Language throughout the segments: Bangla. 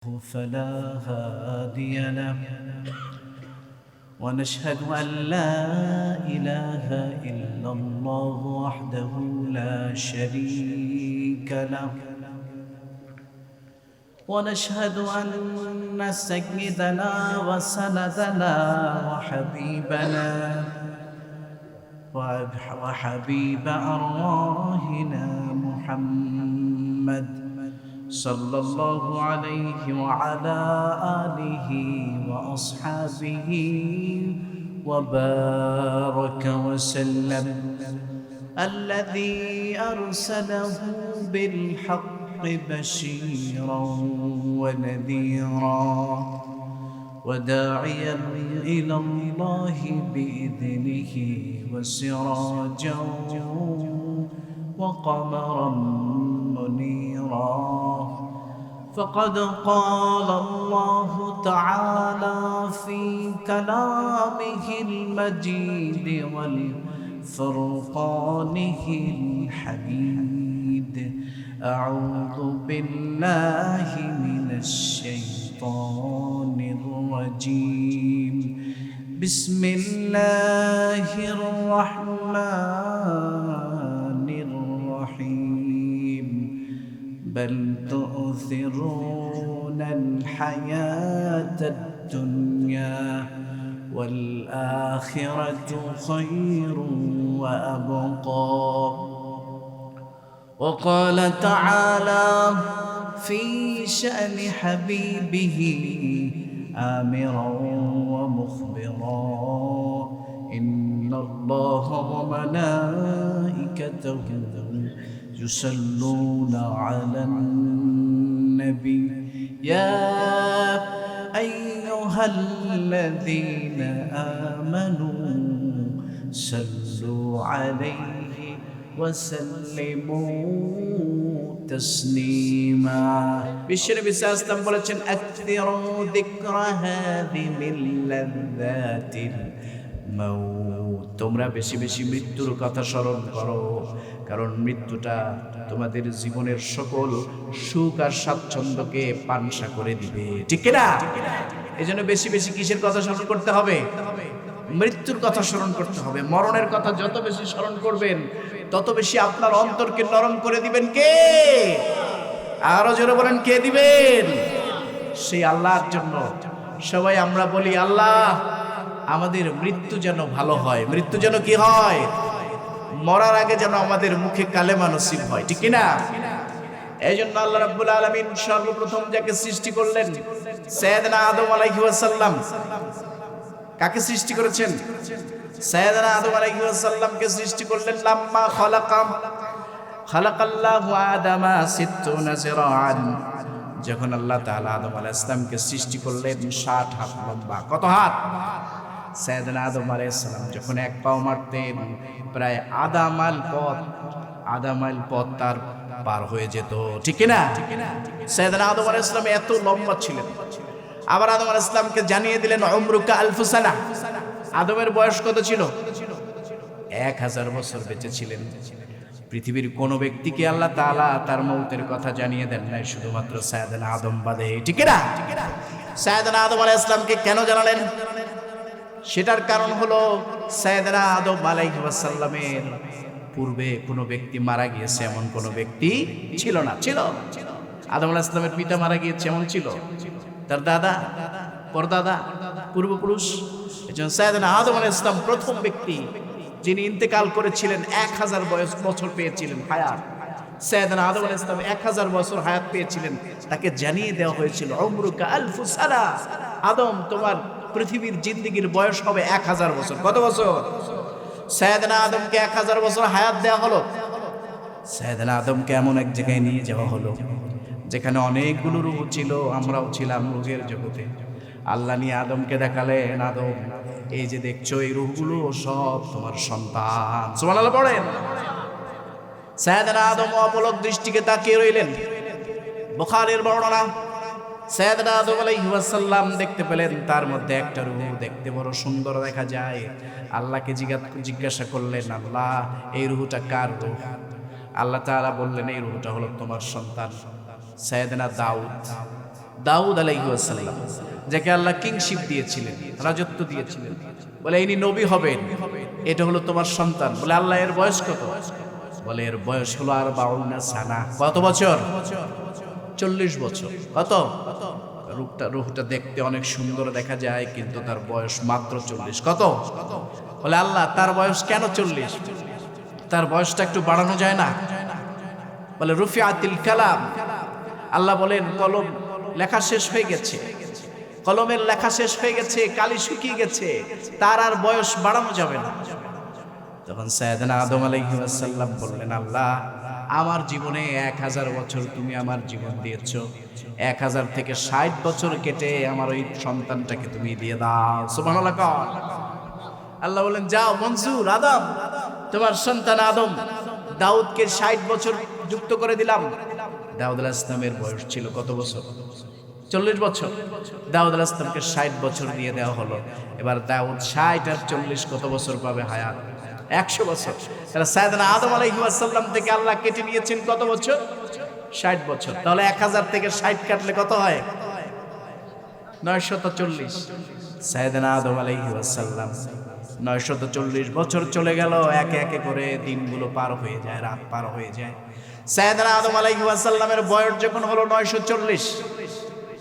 فلا هادي له ونشهد أن لا إله إلا الله وحده لا شريك له ونشهد أن سيدنا وسندنا وحبيبنا وحبيب أرواحنا محمد صلى الله عليه وعلى آله وأصحابه وبارك وسلم الذي أرسله بالحق بشيرا ونذيرا وداعيا إلى الله بإذنه وسراجا وقمرا منيرا فقد قال الله تعالى في كلامه المجيد والفرقانه الحميد أعوذ بالله من الشيطان الرجيم بسم الله الرحمن الرحيم بل تؤثرون الحياة الدنيا والآخرة خير وأبقى وقال تعالى في شأن حبيبه آمرا ومخبرا إن الله وملائكته يصلون على النبي يا أيها الذين آمنوا صلوا عليه وسلموا تسليما বিশ্বনবী সাল্লাল্লাহু আলাইহি ওয়াসাল্লাম বলেছেন আকসিরু যিকরা হাযিহিল লাযাতিল মাউত তোমরা বেশি বেশি মৃত্যুর কথা স্মরণ করো কারণ মৃত্যুটা তোমাদের জীবনের সকল সুখ আর স্বাচ্ছন্দ্যকে পানসা করে দিবে ঠিক কি না এজন্য বেশি বেশি কিসের কথা স্মরণ করতে হবে মৃত্যুর কথা স্মরণ করতে হবে মরণের কথা যত বেশি স্মরণ করবেন তত বেশি আপনার অন্তরকে নরম করে দিবেন কে আরো জোরে বলেন কে দিবেন সেই আল্লাহর জন্য সবাই আমরা বলি আল্লাহ আমাদের মৃত্যু যেন ভালো হয় মৃত্যু যেন কি হয় মরার আগে যেন আমাদের মুখে কালেমা নসিব হয় ঠিক কি না এইজন্য আল্লাহ রাব্বুল আলামিন সর্বপ্রথম যাকে সৃষ্টি করলেন সাইয়েদনা আদম আলাইহিস সালাম কাকে সৃষ্টি করেছেন সাইয়েদনা আদম আলাইহিস সালামকে সৃষ্টি করলেন লাম্মা খালাকাল্লাহু আদামা 60 জিরাআন যখন আল্লাহ তাআলা আদম আলাইহিস সালামকে সৃষ্টি করলেন 60 হাত লম্বা কত হাত সাইয়েদনা আদম আলাইহিস সালাম যখন এক পাও মারতেন প্রায় আধা মাইল পথ তার পার হয়ে যেত ঠিক কি না সাইয়েদনা আদম আলাইহিস সালাম এত লম্বা ছিলেন আবার আদম আলাইহিস সালামকে জানিয়ে দিলেন উমরুকা আলফু সানা আদমের বয়স কত ছিল 1000 বছর বেঁচে ছিলেন পৃথিবীর কোন ব্যক্তিকে আল্লাহ তাআলা তার মওতের কথা জানিয়ে দেন নাই শুধুমাত্র সাইয়েদনা আদম বাদে ঠিক কি না সাইয়েদনা আদম আলাইহিস সালামকে কেন জানালেন সেটার কারণ হলো সাইয়েদনা আদম আলাইহিস সালামের পূর্বে কোনো ব্যক্তি মারা গিয়েছে এমন কোনো ব্যক্তি ছিল না ছিল আদম আলাইহিস সালামের পিতা মারা গিয়েছে এমন ছিল তার দাদা পরদাদা পূর্বপুরুষ এজন্য সাইয়েদনা আদম আলাইহিস সালাম প্রথম ব্যক্তি যিনি ইন্তেকাল করেছিলেন 1000 বছর পেয়েছিলেন হায়াত সাইয়েদনা আদম আলাইহিস সালাম 1000 বছর হায়াত পেয়েছিলেন তাকে জানিয়ে দেওয়া হয়েছিল উমরুকা আলফু সানা আদম তোমার পৃথিবীর জিন্দেগীর বয়স হবে 1000 বছর কত বছর সাইয়েদনা আদমকে 1000 বছর হায়াত দেওয়া হলো সাইয়েদনা আদমকে এমন এক জায়গায় নিয়ে যাওয়া হলো যেখানে অনেকগুলো রূহ ছিল আমরাও ছিলাম রূহের জগতে আল্লাহ নিয়ে আদমকে দেখালেন আদম এই যে দেখছো এই রূহগুলো সব তোমার সন্তান সুবহানাল্লাহ পড়েন সাইয়েদনা আদম অপলক দৃষ্টিকে তাকিয়ে রইলেন বুখারীর বর্ণনা সাইয়েদনা আদম আলাইহিস সালাম দেখতে পেলেন তার মধ্যে একটা রূহ দেখতে বড় সুন্দর দেখা যায় আল্লাহকে জিজ্ঞাসা করলেন আল্লাহ এই রূহটা কার রূহ আল্লাহ তাআলা বললেন এই রূহটা হলো তোমার সন্তান সাইয়েদনা দাউদ দাউদ আলাইহিস সালাম, যাকে আল্লাহ কিংশিপ দিয়েছিলেন, রাজত্ব দিয়েছিলেন, বলে ইনি নবী হবেন, এটা হলো তোমার সন্তান। বলে আল্লাহ এর বয়স কত? বলে এর বয়স হলো 40 সানা। কত বছর? 40 বছর। কত? রূহটা দেখতে অনেক সুন্দর দেখা যায়, কিন্তু তার বয়স মাত্র 40। কত? বলে আল্লাহ তার বয়স কেন 40? তার বয়সটা একটু বাড়ানো যায় না? বলে রুফিআতিল কালাম, আল্লাহ বলেন কলম লেখা শেষ হয়ে গেছে, কলমের লেখা শেষ হয়ে গেছে, কালি শুকিয়ে গেছে, তার আর বয়স বাড়ানো যাবে না। তখন সাইয়েদনা আদম আলাইহিস সালাম বললেন, আল্লাহ আমার জীবনে 1000 বছর তুমি আমার জীবন দিয়েছো, 1000 থেকে 60 বছর কেটে আমার ওই সন্তানটাকে তুমি দিয়ে দাও। সুবহানাল্লাহ। আল্লাহ বলেন, যাও মনসুর, আদম তোমার সন্তান আদম দাউদকে 60 বছর যুক্ত করে দিলাম। দাউদ আলাইহিস সালামের বয়স ছিল কত বছর? 40 বছর। দাউদ আলাইহিস সালামকে 60 বছর দিয়ে দেওয়া হলো। এবার দাউদ 60 আর 40 কত বছর পাবে হায়াত? 100 বছর। তাহলে সাইয়েদনা আদম আলাইহিস সালাম থেকে আল্লাহ কেটে নিয়েছেন কত বছর? 60 বছর। তাহলে 1000 থেকে 60 কাটলে কত হয়? 940। সাইয়েদনা আদম আলাইহিস সালাম 940 বছর চলে গেল, একে একে করে দিনগুলো পার হয়ে যায়, রাত পার হয়ে যায়। সাইয়েদনা আদম আলাইহিস সালামের বয়স যখন হলো 940,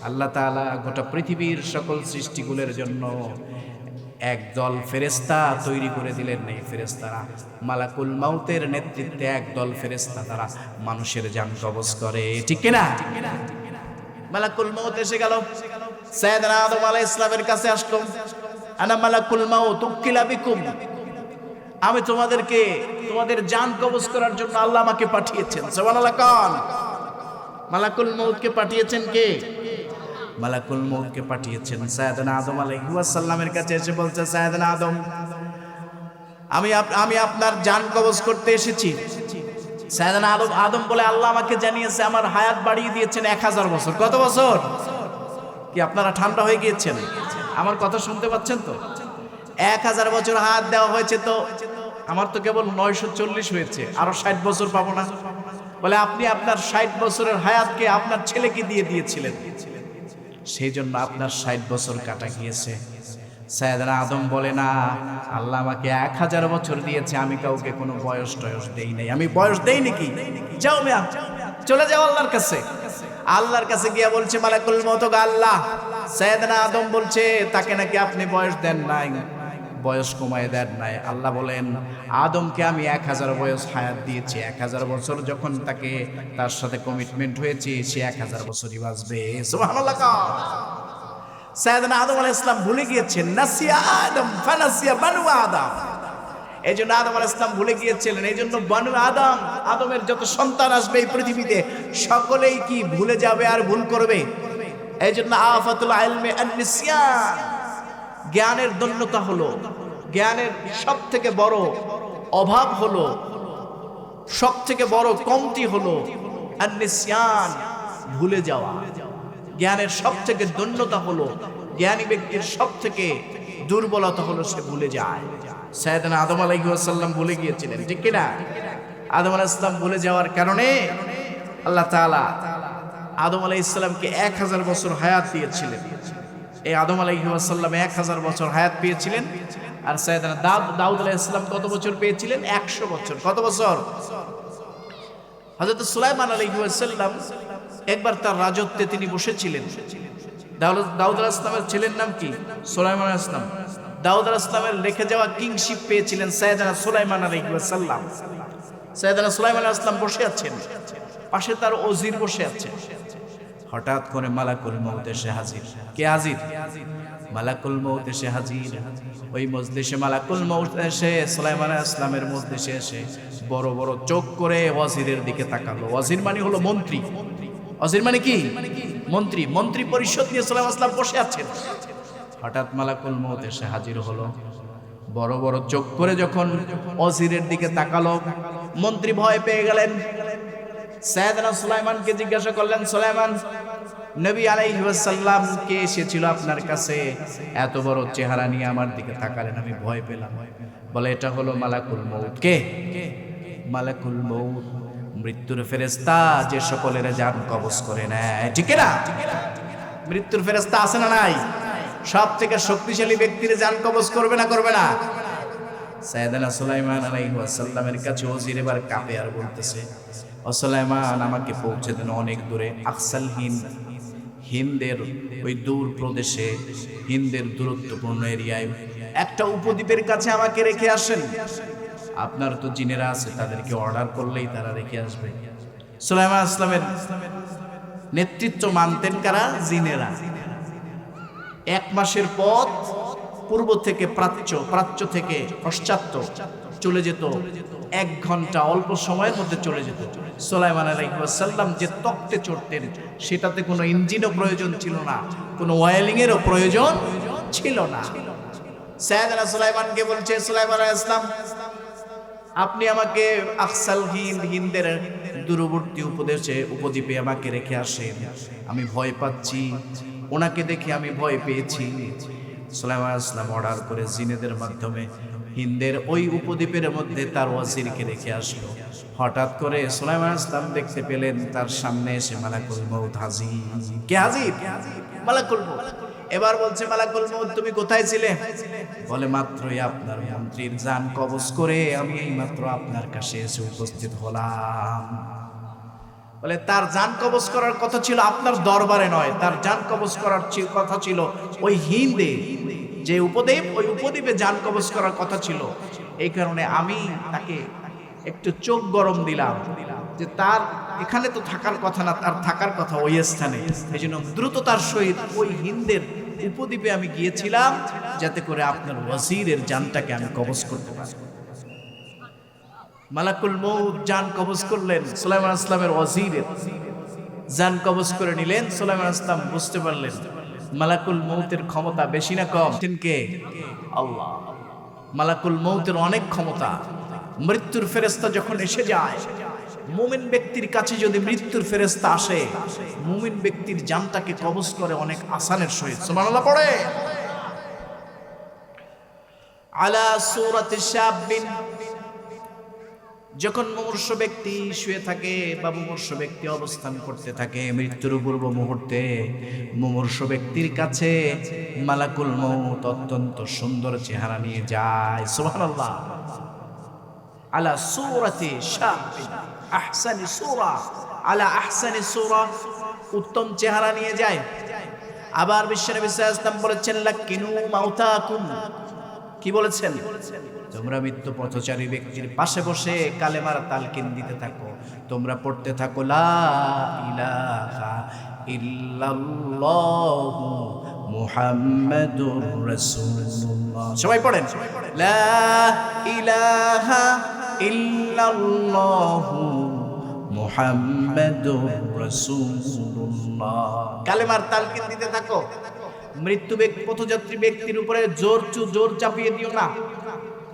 আল্লাহ তাআলা গোটা পৃথিবীর সকল সৃষ্টিগুলোর জন্য একদল ফেরেশতা তৈরি করে দিলেন। এই ফেরেশতারা মালাকুল মাউতের নেতৃত্বে একদল ফেরেশতা, তারা মানুষের জান কবজ করে। ঠিক কি না? মালাকুল মাউত এসে গেল, সাইয়েদনা আদম আলাইহিস সালামের কাছে আসলো, আনা মালাকুল মাউত উকিলা বিকুম, আমি তোমাদেরকে তোমাদের জান কবজ করার জন্য আল্লাহ আমাকে পাঠিয়েছেন। সুবহানাল্লাহ। কোন মালাকুল মাউতকে পাঠিয়েছেন? কে? মালাকুল মউতকে পাঠিয়েছেন সাইয়েদনা আদম আলাইহিস সালামের কাছে এসে বলছে, সাইয়েদনা আদম আমি আপনার জান কবজ করতে এসেছি। সাইয়েদনা আদম বলে, আল্লাহ আমাকে জানিয়েছে আমার হায়াত বাড়িয়ে দিয়েছেন 1000 বছর। কত বছর? কি আপনারা ঠান্ডা হয়ে গিয়েছেন? আমার কথা শুনতে পাচ্ছেন তো? 1000 বছর হায়াত দেওয়া হয়েছে, তো আমার তো কেবল 940 হয়েছে, আরো 60 বছর পাবো না? বলে আপনি আপনার 60 বছরের হায়াতকে আপনার ছেলেকে দিয়ে দিয়েছিলেন, সেই জন্য আপনার 60 বছর কাটা গিয়েছে। সাইয়েদনা আদম বলে, না, আল্লাহ আমাকে 1000 বছর দিয়েছে, আমি কাউকে কোনো বয়স টয়স দেই নাই। আমি বয়স দেই নাকি? যাও মিয়া, চলে যাও আল্লাহর কাছে। আল্লাহর কাছে গিয়া বলছে মালাকুল মউত, আল্লাহ সাইয়েদনা আদম বলছে তাকে নাকি আপনি বয়স দেন নাই, বয়স কমায় দেন নাই। আল্লাহ বলেন, আদমকে আমি 1000 বয়স হায়াত দিয়েছি, 1000 বছর যখন তাকে তার সাথে কমিটমেন্ট হয়েছে, সে 1000 বছরই বাঁচবে। সুবহানাল্লাহ। সাইয়েদনা আদম আলাইহিস সালাম ভুলে গিয়েছেন, নাসিয়া আদম ফানাসিয়া বানু আদম। এই জন্য আদম আলাইহিস সালাম ভুলে গিয়েছিলেন, এই জন্য বানু আদম, আদমের যত সন্তান আসবে এই পৃথিবীতে সকলেই কি ভুলে যাবে আর ভুল করবে। এই জন্য আফাতুল ইলমি আন-নিসিয়ান, জ্ঞানের দন্যতা হলো, জ্ঞানের সব থেকে বড় অভাব হলো, সব থেকে বড় কমতি হলো আন-নিসিয়ান, ভুলে যাওয়া। জ্ঞানের সব থেকে দন্যতা হলো, জ্ঞানী ব্যক্তির সব থেকে দুর্বলতা হলো সে ভুলে যায়। সাইয়েদনা আদম আলাইহিস সালাম ভুলে গিয়েছিলেন, ঠিক কি না? আদম আলাইহিস সালাম ভুলে যাওয়ার কারণে আল্লাহ তাআলা আদম আলাইহিস সালামকে 1000 বছর হায়াত দিয়েছিলেন। এই আদম আলাইহিস সালাম 1000 বছর হায়াত পেয়েছিলেন, আর সাইয়েদনা দাউদ আলাইহিস সালাম কত বছর পেয়েছিলেন? 100 বছর। কত বছর? হযরত সুলাইমান আলাইহিস সালাম একবার তার রাজত্বে তিনি বসেছিলেন। দাউদ আলাইহিস সালামের ছেলের নাম কি? সুলাইমান আলাইহিস সালাম। দাউদ আলাইহিস সালামের রেখে যাওয়া কিংশিপ পেয়েছিলেন সাইয়েদনা সুলাইমান আলাইহিস সালাম। সাইয়েদনা সুলাইমান আলাইহিস সালাম বসে আছেন, পাশে তার ওজির বসে আছে। হঠাৎ করে মালাকুল মউত এসে হাজির। কে হাজির? মালাকুল মউত এসে হাজির। ওই মজলিসে মালাকুল মউত এসে সুলাইমান আলাইহিস সালামের মজলিসে এসে বড় বড় চোখ করে ওয়াজিরের দিকে তাকালো। ওয়াজির মানে হলো মন্ত্রী। ওয়াজির মানে কি? মন্ত্রী। মন্ত্রী পরিষদ নিয়ে সুলাইমান আলাইহিস সালাম বসে আছেন। হঠাৎ মালাকুল মউত এসে হাজির হলো, বড় বড় চোখ করে যখন ওয়াজিরের দিকে তাকালো, মন্ত্রী ভয় পেয়ে গেলেন। সাইয়েদনা সুলাইমানকে জিজ্ঞাসা করলেন, সুলাইমান, নবী আলাইহিস সালাম কে এসেছিল আপনার কাছে, এত বড় চেহারা নিয়ে আমার দিকে তাকালেন, আমি ভয় পেলাম। বলে, এটা হলো মালাকুল মউত। কে? মালাকুল মউত, মৃত্যুর ফেরেশতা, যে সকলের জান কবজ করে নেয়। ঠিক না? মৃত্যুর ফেরেশতা আছে না নাই? সব থেকে শক্তিশালী ব্যক্তির জান কবজ করবে না করবে না? সাইয়েদনা সুলাইমান আলাইহিস সালামের কাছে ওজির এবার কাঁপে আর বলতেছে, ও সুলাইমান, আমাকে পৌঁছে দেন অনেক দূরে, আকসাল হিন্দ, হিন্দের ওই দূর প্রদেশে, হিন্দের দূরত্বপূর্ণ এরিয়ায় একটা উপদ্বীপের কাছে আমাকে রেখে আসেন। আপনার তো জিনেরা আছে, তাদেরকে অর্ডার করলেই তারা রেখে আসবে। সুলাইমান ইসলামের নেতৃত্ব মানতেন কারা? জিনেরা। 1 মাসের পথ পূর্ব থেকে প্রাচ্য, প্রাচ্য থেকে পশ্চাত্য চলে যেত 1 ঘন্টা, অল্প সময়ের মধ্যে চলে যেত। সুলাইমান আলাইহিস সালাম যে তক্তে চড়তেন সেটাতে কোনো ইঞ্জিনও প্রয়োজন ছিল না, কোনো ওয়েলিং এরও প্রয়োজন ছিল না। সাইয়েদনা সুলাইমানকে বলছে, সুলাইমান আলাইহিস সালাম, আপনি আমাকে আকসাল হিন্দ, হিন্দের দূরবর্তী উপদ্বীপে আমাকে রেখে আসেন, আমি ভয় পাচ্ছি, ওনাকে দেখে আমি ভয় পেয়েছি। সুলাইমান আলাইহিস সালাম অর্ডার করে জিনেদের মাধ্যমে হিন্দের ওই উপদ্বীপের মধ্যে তার ওয়াজিরকে রেখে আসলো। হঠাৎ করে সুলাইমান আলাইহিস সালাম দেখতে পেলেন তার সামনে এসে মালাকুল মউত হাজির। কে হাজির? মালাকুল মউত। এবার বলছে, মালাকুল মউত তুমি কোথায় ছিলে? বলে, মাত্রই আপনার মন্ত্রীর জান কবজ করে আমি এই মাত্র আপনার কাছে এসে উপস্থিত হলাম। বলে, তার জান কবজ করার কথা ছিল আপনার দরবারে নয়, তার জান কবজ করার কথা ছিল ওই হিন্দে যে উপদ্বীপ, ওই উপদ্বীপে জান কবজ করার কথা ছিল। এই কারণে আমি তাকে একটু চোখ গরম দিলাম যে তার এখানে তো থাকার কথা না, তার থাকার কথা ওই স্থানে। এই জন্য দ্রুততার সহিত ওই হিন্দের উপদ্বীপে আমি গিয়েছিলাম যাতে করে আপনার ওয়াজিরের জানটাকে আমি কবজ করতে পারি। মালাকুল মউত জান কবজ করলেন, সুলাইমান আলাইহিস সালামের ওয়াজিরের জান কবজ করে নিলেন। সুলাইমান আলাইহিস সালাম বুঝতে পারলেন মালাকুল মউতের ক্ষমতা বেশি না কম? কে? আল্লাহ। মালাকুল মউতের অনেক ক্ষমতা। মৃত্যুর ফেরেশতা যখন এসে যায়, মুমিন ব্যক্তির কাছে যদি মৃত্যুর ফেরেশতা আসে, মুমিন ব্যক্তির জানটাকে কবজ করে অনেক আসানের সহিত। সুবহানাল্লাহ পড়ে। আলা সূরাতি শাবিন, যখন মুমূর্ষ ব্যক্তি শুয়ে থাকে বা মুমূর্ষ ব্যক্তি অবস্থান করতে থাকে, মৃত্যুর পূর্ব মুহূর্তে মুমূর্ষ ব্যক্তির কাছে মালাকুল মউত অত্যন্ত সুন্দর চেহারা নিয়ে যায়। সুবহানাল্লাহ। আলা সূরাতি শাবিন আহসানি সূরা, আলা আহসানি সূরা, উত্তম চেহারা নিয়ে যায়। আবার বিশ্বনবী সাল্লাল্লাহু আলাইহি ওয়াসাল্লাম বলেছেন, লাকিনু মাউতাকুম, কি বলেছেন? তোমরা মৃত্যু পথচারী ব্যক্তির পাশে বসে কালেমার তালকিন দিতে থাকো, তোমরা পড়তে থাকো লা ইলাহা ইল্লাল্লাহু মুহাম্মাদুর রাসূলুল্লাহ। সবাই পড়েন, লা ইলাহা ইল্লাল্লাহু মুহাম্মাদুর রাসূলুল্লাহ। কালেমার তালকিন দিতে থাকো। মৃত্যু পথযাত্রী ব্যক্তির উপরে জোর চাপিয়ে দিও না,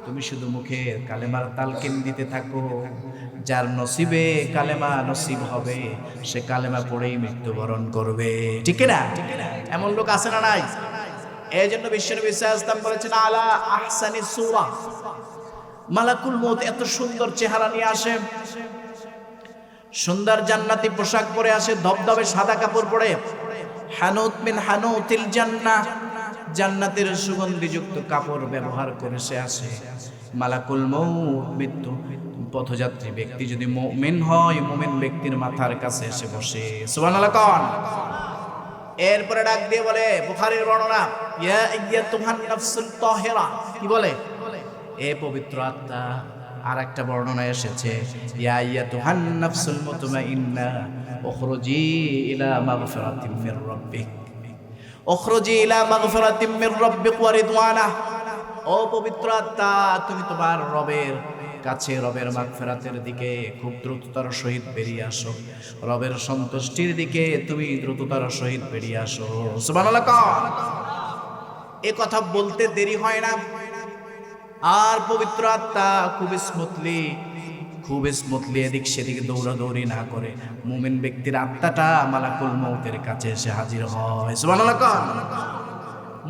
তুমি শুধু মুখে কালেমার তালকিন দিতে থাকো। যার নসিবে কালেমা নসিব হবে সে কালেমা পড়েই মৃত্যুবরণ করবে, ঠিক না? এমন লোক আছে না নাই? এই জন্য বিশ্বনবী সাল্লাল্লাহু আলাইহি ওয়াসাল্লাম বলেছেন, আলা আহসানি সূরা। মালাকুল মউত এত সুন্দর চেহারা নিয়ে আসে, সুন্দর জান্নাতি পোশাক পরে আসে, ধবধবে সাদা কাপড় পরে, হানুত মিন হানুতিল জান্নাহ, জান্নাতের সুগন্ধিযুক্ত কাপড় ব্যবহার করে সে আসে। মালাকুল মউত মৃত্যু পথযাত্রী ব্যক্তি যদি মুমিন হয়, মুমিন ব্যক্তির মাথার কাছে এসে বসে। সুবহানাল্লাহ কোন? এরপরে ডাক দিয়ে বলে, বুখারীর বর্ণনা, ইয়া আইয়াতুহান নাফসুত তাহিরা, কি বলে? এ পবিত্র আত্মা। আর একটা বর্ণনা এসেছে, ইয়া আইয়াতুহান নাফসুল মুতমাইন্না উখরুজি ইলা মাগফিরাতিম মির রাব্বিক, উখরুজি ইলা মাগফিরাতিম মির রাব্বিক ওয়া রিদওয়ানা। ও পবিত্র আত্মা, তুমি তোমার রবের কাছে, রবের মাগফিরাতের দিকে খুব দ্রুততার সহিত বেরিয়ে আসো, রবের সন্তুষ্টির দিকে তুমি দ্রুততার সহিত বেরিয়ে আসো। সুবহানাল্লাহ। এ কথা বলতে দেরি হয় না, আর পবিত্র আত্মা খুব স্মুথলি এদিক সেদিকে দৌড়াদৌড়ি না করে মুমিন ব্যক্তির আত্মাটা মালাকুল মউতের কাছে এসে হাজির হয়। সুবহানাল্লাহ।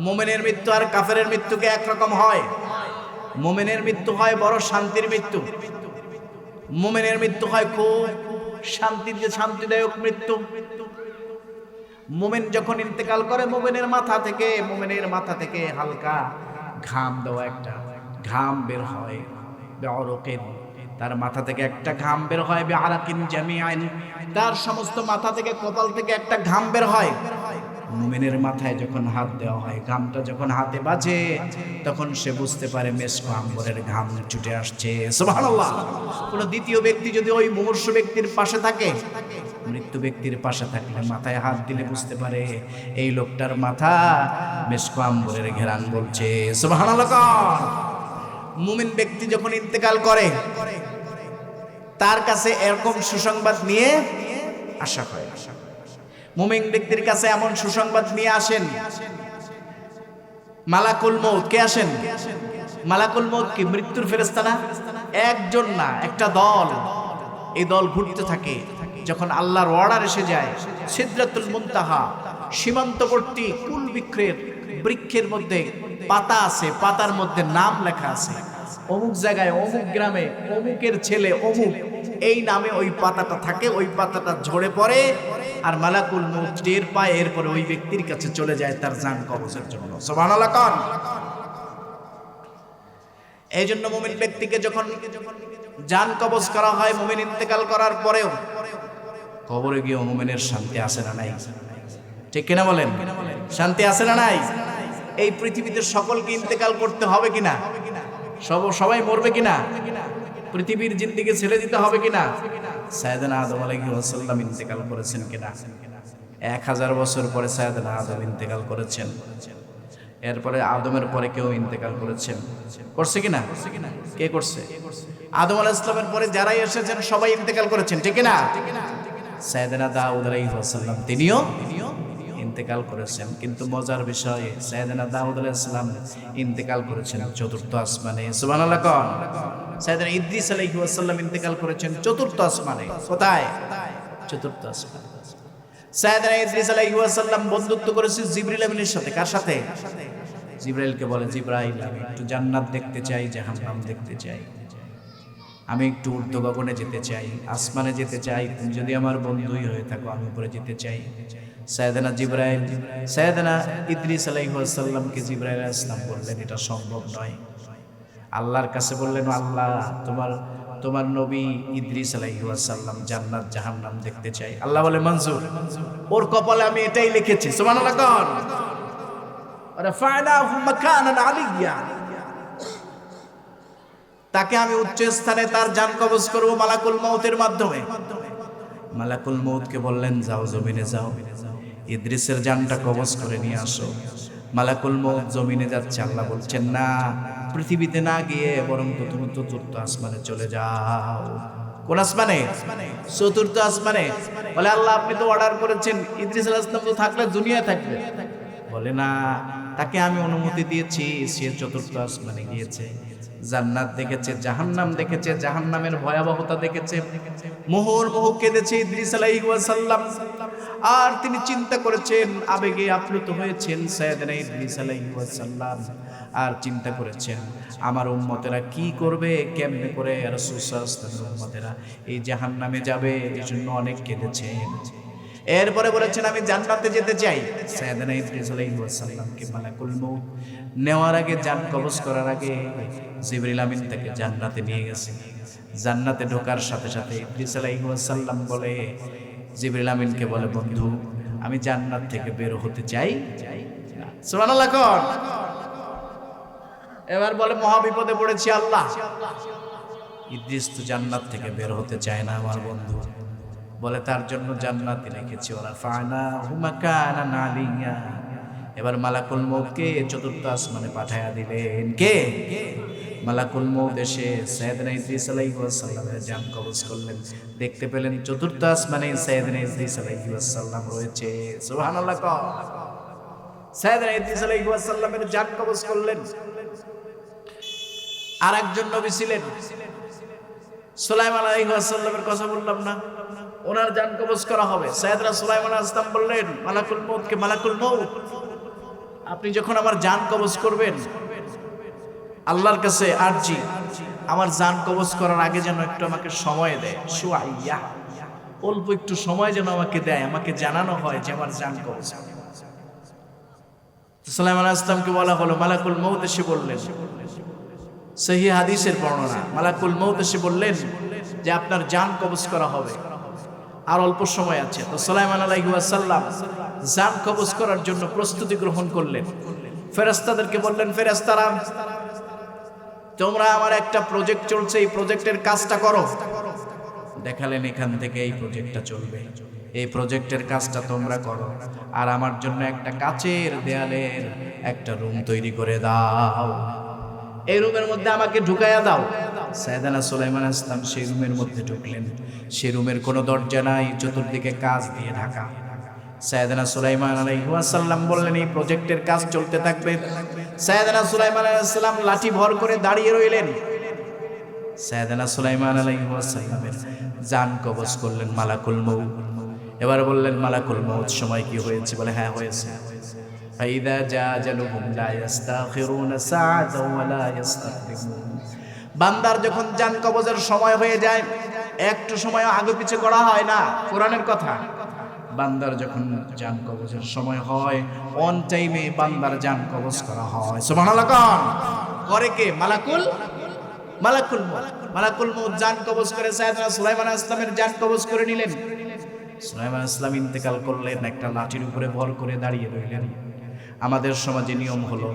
মুমিনের মৃত্যু আর কাফেরের মৃত্যুকে একরকম হয়? মুমিনের মৃত্যু হয় বড় শান্তির মৃত্যু, মুমিনের মৃত্যু হয় খুব শান্তিদায়ক মৃত্যু। মুমিন যখন ইন্তেকাল করে মুমিনের মাথা থেকে হালকা ঘাম দেওয়া একটা ঘাম বের হয়, বেআরাকিন, তার মাথা থেকে একটা ঘাম বের হয়, বেআরাকিন জামিআন, তার সমস্ত মাথা থেকে কপাল থেকে একটা ঘাম বের হয়। মুমিনের মাথায় যখন হাত দেওয়া হয়, ঘামটা যখন হাতে বাজে তখন সে বুঝতে পারে মেশক আম্বরের ঘাম ছুটে আসছে। সুবহানাল্লাহ। কোন দ্বিতীয় ব্যক্তি যদি ওই মুমূর্ষু ব্যক্তির পাশে থাকে, মৃত্যু ব্যক্তির পাশে থাকলে মাথায় হাত দিলে বুঝতে পারে এই লোকটার মাথা মেশক আম্বরের ঘেরান বলছে। সুবহানাল্লাহ। মুমিন ব্যক্তি যখন ইন্তেকাল করে তার কাছে এরকম সুসংবাদ নিয়ে আসা হয়। মুমিন ব্যক্তির কাছে এমন সুসংবাদ নিয়ে আসেন মালাকুল মউত। কে আসেন? মালাকুল মউত কি মৃত্যুর ফেরেশতা না? একজন না, একটা দল। এই দল ঘুরতে থাকে। যখন আল্লাহর অর্ডার এসে যায়, সিদরাতুল মুনতাহা সীমান্তবর্তী কুল বৃক্ষের মধ্যে পাতা আছে, পাতার মধ্যে নাম লেখা আছে, অমুক জায়গায় অমুক গ্রামে অমুকের ছেলে অমুক, এই নামে ওই পাতাটা থাকে। ওই পাতাটা ঝরে পড়ে আর মালাকুল মউত টের পায়, এরপরে ওই ব্যক্তির কাছে চলে যায় তার জান কবজের জন্য। সুবহানাল্লাহ। এই জন্য মুমিন ব্যক্তিকে যখন জান কবজ করা হয়, মুমিন ইন্তেকাল করার পরেও কবরে গিয়ে মুমিনের শান্তি আছে না নাই? ঠিক কিনা বলেন? শান্তি আছে না নাই? এই পৃথিবীতে সকলকে ইন্তেকাল করতে হবে কিনা? সবাই মরবে কিনা? পৃথিবীর জিন্দেগি ছেড়ে দিতে হবে কিনা? সাইয়েদনা আদম আলাইহিস সালাম ইন্তেকাল করেছেন কিনা? 1000 বছর পরে সাইয়েদনা আদম ইন্তেকাল করেছেন। এরপরে আদমের পরে কেউ ইন্তেকাল করেছেন? করছে কিনা? কে করছে? আদম আলাইহিস সালামের পরে যারাই এসেছেন সবাই ইন্তেকাল করেছেন, ঠিক কিনা? সাইয়েদনা দাউদ আলাইহিস সালাম তিনিও ইন্তেকাল করেছেন। কিন্তু মজার বিষয়, সাইয়েদনা দাউদ আলাইহিস সালাম ইন্তেকাল করেছেন চতুর্থ আসমানে। সুবহানাল্লাহ। সাইয়েদনা ইদ্রিস আলাইহিস সালাম ইন্তেকাল করেছেন চতুর্থ আসমানে। কোথায়? চতুর্থ আসমানে। সাইয়েদনা ইদ্রিস আলাইহিস সালাম বন্ধুত্ব করেছে জিবরিল আমিনের সাথে। কার সাথে? জিবরাইলকে বলে, জিবরাইল আমি একটু জান্নাত দেখতে চাই, জাহান্নাম দেখতে চাই, আমি একটু ঊর্ধ্ব গগনে যেতে চাই, আসমানে যেতে চাই, তুমি যদি আমার বন্ধুই হয়ে থাকো আমি উপরে যেতে চাই। সাইয়েদনা জিবরাইল সাইয়েদনা ইদ্রিস আলাইহিস সালামকে জিবরাইল আলাইহিস সালাম বললেন এটা সম্ভব নয়। আল্লাহর কাছে বললেন, আল্লাহ তোমার নবী ইদ্রিস আলাইহিস সালাম জান্নাত জাহান্নাম দেখতে চাই। আল্লাহ বলে মঞ্জুর, ওর কপালে আমি এটাই লিখেছি। সুবহানাল্লাহ। রাফা'নাহু মাকানান আলিয়্যা, তাকে আমি উচ্চ স্থানে তার জান কবজ করব মালাকুল মউতের মাধ্যমে। মালাকুল মউতকে বললেন যাও জমিনে যাও, ইদ্রিসের জানটা কবজ করে নিয়ে আসো। মালাকুল মউত জমিনে যাচ্ছে। আল্লাহ বলছেন না, পৃথিবীতে না গিয়ে বরং তুমি চতুর্থ আসমানে চলে যাও। কোন আসমানে? চতুর্থ আসমানে। বলে আল্লাহ আপনি তো অর্ডার করেছেন ইদ্রিস আলাইহিস সালাম তো থাকলে দুনিয়ায় থাকবে। বলে না, তাকে আমি অনুমতি দিয়েছি, সে চতুর্থ আসমানে গিয়েছে, জান্নাত দেখেছে, জাহান্নাম দেখেছে, জাহান্নামের ভয়াবহতা দেখেছে, মুহুর্মুহু কেঁদেছে ইদ্রিস আলাইহিস সালাম। আর তিনি চিন্তা করেছেন, আবেগে আপ্লুত হয়েছেন সাইয়েদনা ইদ্রিস আলাইহিস সালাম, আর চিন্তা করেছেন আমার উম্মতেরা কি করবে, কেমনে করে রাসূল সাল্লাল্লাহু আলাইহি ওয়াসাল্লামের উম্মতেরা এই জাহান্নামে যাবে, এজন্য অনেক কেঁদেছেন। এরপরে বলেছেন আমি জান্নাতে যেতে চাই। সাইয়েদনা ইদ্রিস আলাইহিস সালামকে মালাকুল মউত নেওয়ার আগে, জান কবজ করার আগে জিবরিল আমিন তাকে জান্নাতে নিয়ে গেছে। জান্নাতে ঢোকার সাথে সাথে ইদ্রিস আলাইহিস সালাম বলে, জিবরিল আমিনকে বলে, বন্ধু আমি জান্নাত থেকে বের হতে চাই। সুবহানাল্লাহ। এবার বলে মহা বিপদে পড়েছি আল্লাহ, ইদ্রিস তো জান্নাত থেকে বের হতে চায় না আমার বন্ধু। বলে তার জন্য জান্নাতে রেখেছি, ওরা রাফা'নাহু মাকানান আলিয়্যা। এবার মালাকুল মউতকে চতুর্থ আসমানে পাঠায়া দিলেন। কে? মালাকুল মউত এসে সাইয়েদনা ইদ্রিস আলাইহিস সালামের জান কবজ করলেন। দেখতে পেলেন চতুর্থ আসমানে সাইয়েদনা ইদ্রিস আলাইহিস সালাম রয়েছে। সুবহানাল্লাহ। সাইয়েদনা ইদ্রিস আলাইহিস সালামের জান কবজ করলেন। আর একজন নবী ছিলেন সুলাইমান আলাইহিস সালামের কথা বললাম না, ওনার জান কবজ করা হবে। সাইয়েদনা সুলাইমান আলাইহিস সালাম বললেন মালাকুল মউতকে, মালাকুল মউত আপনি যখন আমার জান কবজ করবেন, আল্লাহর কাছে আরজি আমার জান কবজ করার আগে যেন একটু আমাকে সময় দেয়। সুআইয়া অল্প একটু সময় যেন আমাকে দেয়, আমাকে জানানো হয় যে আমার জান কবজ। সুলাইমান আলাইহিস সালামকে বলা হলো, মালাকুল মউত এসে বললেন, সহিহ হাদিসের বর্ণনা, মালাকুল মউত এসে বললেন যে আপনার জান কবজ করা হবে, আর অল্প সময় আছে। তো সুলাইমান আলাইহিস সালাম জান কবজ করার জন্য প্রস্তুতি গ্রহণ করলেন। ফেরেশতাদেরকে বললেন, ফেরেশতারা তোমরা আমার একটা প্রজেক্ট চলছে, এই প্রজেক্টের কাজটা করো। দেখালেন এখান থেকে এই প্রজেক্টটা চলবে, এই প্রজেক্টের কাজটা তোমরা করো, আর আমার জন্য একটা কাচের দেয়ালের একটা রুম তৈরি করে দাও, এই রুমের মধ্যে আমাকে ঢুকাইয়া দাও। সাইয়েদনা সুলাইমান আলাইহিস সালাম সেই রুমের মধ্যে ঢুকলেন। সেই রুমের কোনো দরজা নাই, চতুর্দিকে কাঁচ দিয়ে ঢাকা। সাইয়েদনা সুলাইমান আলাইহিস সালাম বললেন, এই প্রজেক্টের কাজ চলতে থাকবে। সাইয়েদনা সুলাইমান আলাইহিস সালাম লাঠি ভর করে দাঁড়িয়ে রইলেন। সাইয়েদনা সুলাইমান আলাইহিস সালামের জান কবজ করলেন মালাকুল মউত। এবার বললেন, মালাকুল মউত সময় কি হয়েছে? বলে হ্যাঁ হয়েছে। ফাইদা জা আজালুহুম লা ইস্তাখিরুনা সাআতাও ওয়া লা ইস্তাকদিমুন। বান্দার যখন জান কবজের সময় হয়ে যায়, একটু সময় আগে পিছে করা হয় না, কোরআনের কথা। বান্দার যখন জান কবজের সময় হয়, অন টাইমে বান্দার জান কবজ করা হয়। সুবহানাল্লাহ। করে কে? মালাকুল মউত। মালাকুল মউত জান কবজ করে সাইয়েদনা সুলাইমান আলাইহিস সালামের জান কবজ করে নিলেন। সুলাইমান আলাইহিস সালাম ইন্তেকাল করলেন, একটা লাঠির উপরে ভর করে দাঁড়িয়ে রইলেন। আমাদের সমাজে নিয়ম হলো,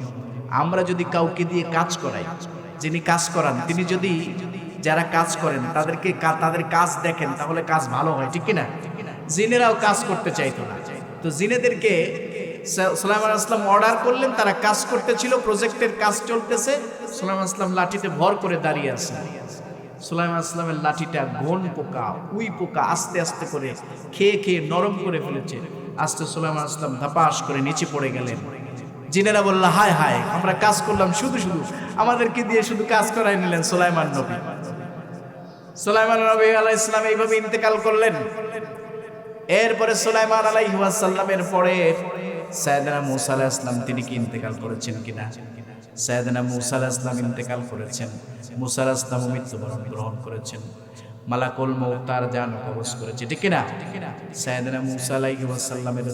আমরা যদি কাউকে দিয়ে কাজ করাই, যিনি কাজ করান তিনি যদি যারা কাজ করেন তাদেরকে তাদের কাজ দেখেন, তাহলে কাজ ভালো হয়, ঠিক কিনা? জিনেরাও কাজ করতে চাইতো না, তো জিনেদেরকে সুলাইমান আলাইহিস সালাম অর্ডার করলেন, তারা কাজ করতেছিল, প্রজেক্টের কাজ চলতেছে। সুলাইমান আলাইহিস সালাম লাঠিতে ভর করে দাঁড়িয়ে আছেন। সুলাইমান আলাইহিস সালামের লাঠিটা ঘন পোকা, উই পোকা আস্তে আস্তে করে খেয়ে খেয়ে নরম করে ফেলেছে। আস্তে সুলাইমান আলাইহিস সালাম ধাপাস করে নিচে পড়ে গেলেন। জিনেরা বলল, হায় হায়, আমরা কাজ করলাম, শুধু শুধু আমাদেরকে দিয়ে শুধু কাজ করাই নিলেন। সুলাইমান নবী আলাইহিস সালাম এইভাবে ইন্তেকাল করলেন। এরপরে সুলাইমান আলাইহিস সালামের পরে সাইয়েদনা মূসা আলাইহিস সালাম, তিনি কি ইন্তেকাল করেছেন কিনা? সাইয়েদনা মূসা আলাইহিস সালাম ইন্তেকাল করেছেন। মূসা আলাইহিস সালাম মৃত্যুবরণ গ্রহণ করেছেন। মালাকুল মউত তার জান কবজ করেছে, ঠিক কিনা? সাইয়েদনা মূসা আলাইহিস সালামের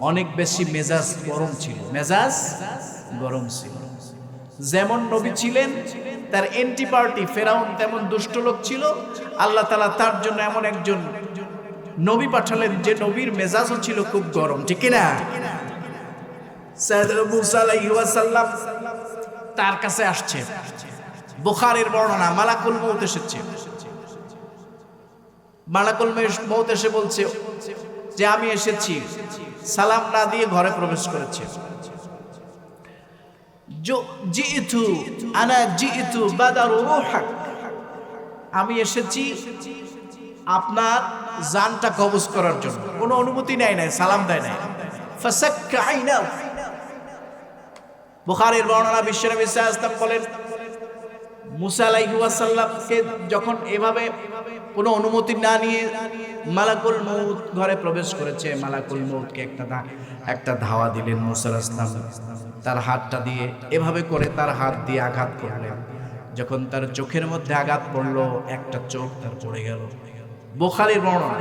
অনেক বেশি মেজাজ গরম ছিল, মেজাজ গরম ছিল। যেমন নবী ছিলেন, তার এন্টি পার্টি ফেরাউন তেমন দুষ্ট লোক ছিল। আল্লাহ তাআলা তার জন্য এমন একজন নবী পাঠালেন যে নবীর মেজাজও ছিল খুব গরম, ঠিক কিনা? সাইয়েদনা মূসা আলাইহিস সালাম তার কাছে আসছে, বুখারীর বর্ণনা, মালাকুল মউত এসেছে। মালাকুল মউত এসে বলছে যে আমি এসেছি, সালাম না দিয়ে ঘরে প্রবেশ করেছে। আমি এসেছি আপনার জানটা কবজ করার জন্য। কোনো অনুমতি নেয় নাই, সালাম দেয় নাই। বুখারীর বর্ণনা, বিশ্বনবী সাল্লাল্লাহু আলাইহি ওয়াসাল্লাম বলেন, মূসা আলাইহিস সালামকে যখন এভাবে কোনো অনুমতি না নিয়ে মালাকুল মউত ঘরে প্রবেশ করেছে, মালাকুল মউতকে একটা ধাওয়া দিলেন মূসা আলাইহিস সালাম। তার হাতটা দিয়ে এভাবে করে তার হাত দিয়ে আঘাত করলেন। যখন তার চোখের মধ্যে আঘাত পড়লো, একটা চোখ তার পড়ে গেল। বুখারীর বর্ণনা,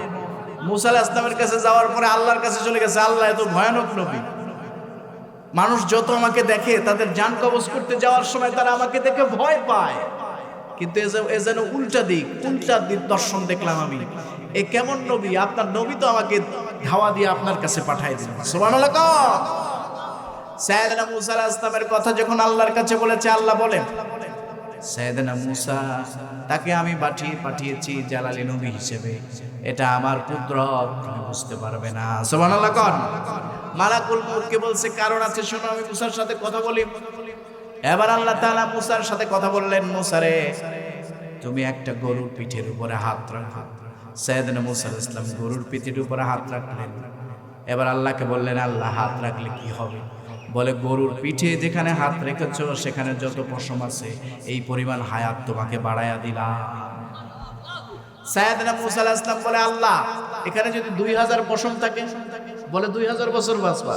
মূসা আলাইহিস সালামের কাছে যাওয়ার পরে আল্লাহর কাছে চলে গেছে। আল্লাহ এত ভয়ানক নবী, মানুষ যত আমাকে দেখে তাদের জান কবজ করতে যাওয়ার সময় তারা আমাকে দেখে ভয় পায়, কিন্তু এ যেন উল্টা দিক দর্শন দেখলাম আমি। এ কেমন নবী? আপনার নবী তো আমাকে ধাওয়া দিয়ে আপনার কাছে পাঠাই দিলেন। সুবহানাল্লাহ। সাইয়েদনা মূসা আলাইহিস সালামের কথা যখন আল্লাহর কাছে বলেছে, আল্লাহ বলেন, সাইয়েদনা মূসা তাকে আমি পাঠিয়েছি জালালী নবী হিসেবে, এটা আমার কুদরত, তুমি বুঝতে পারবে না। সুবহানাল্লাহ। মালাকুল মউতকে বলছে, কারণ আছে, শোনো, আমি মূসার সাথে কথা বলি। এবার আল্লাহ তাআলা মূসার সাথে কথা বললেন, মূসা রে, তুমি একটা গরুর পিঠের উপরে হাত রাখো। সাইয়েদনা মূসা আলাইহিস সালাম গরুর পিঠের উপরে হাত রাখলেন। এবার আল্লাহকে বললেন, আল্লাহ, হাত রাখলে কি হবে? বলে, গরুর পিঠে যেখানে হাত রেখেছো সেখানে যত পশম আছে এই পরিমাণ হায়াত তোমাকে বাড়ায়া দিলাম। সাইয়েদনা মূসা আলাইহিস সালাম বলে, আল্লাহ, এখানে যদি 2000 পশম থাকে, বলে 2000 বছর বাঁচবা।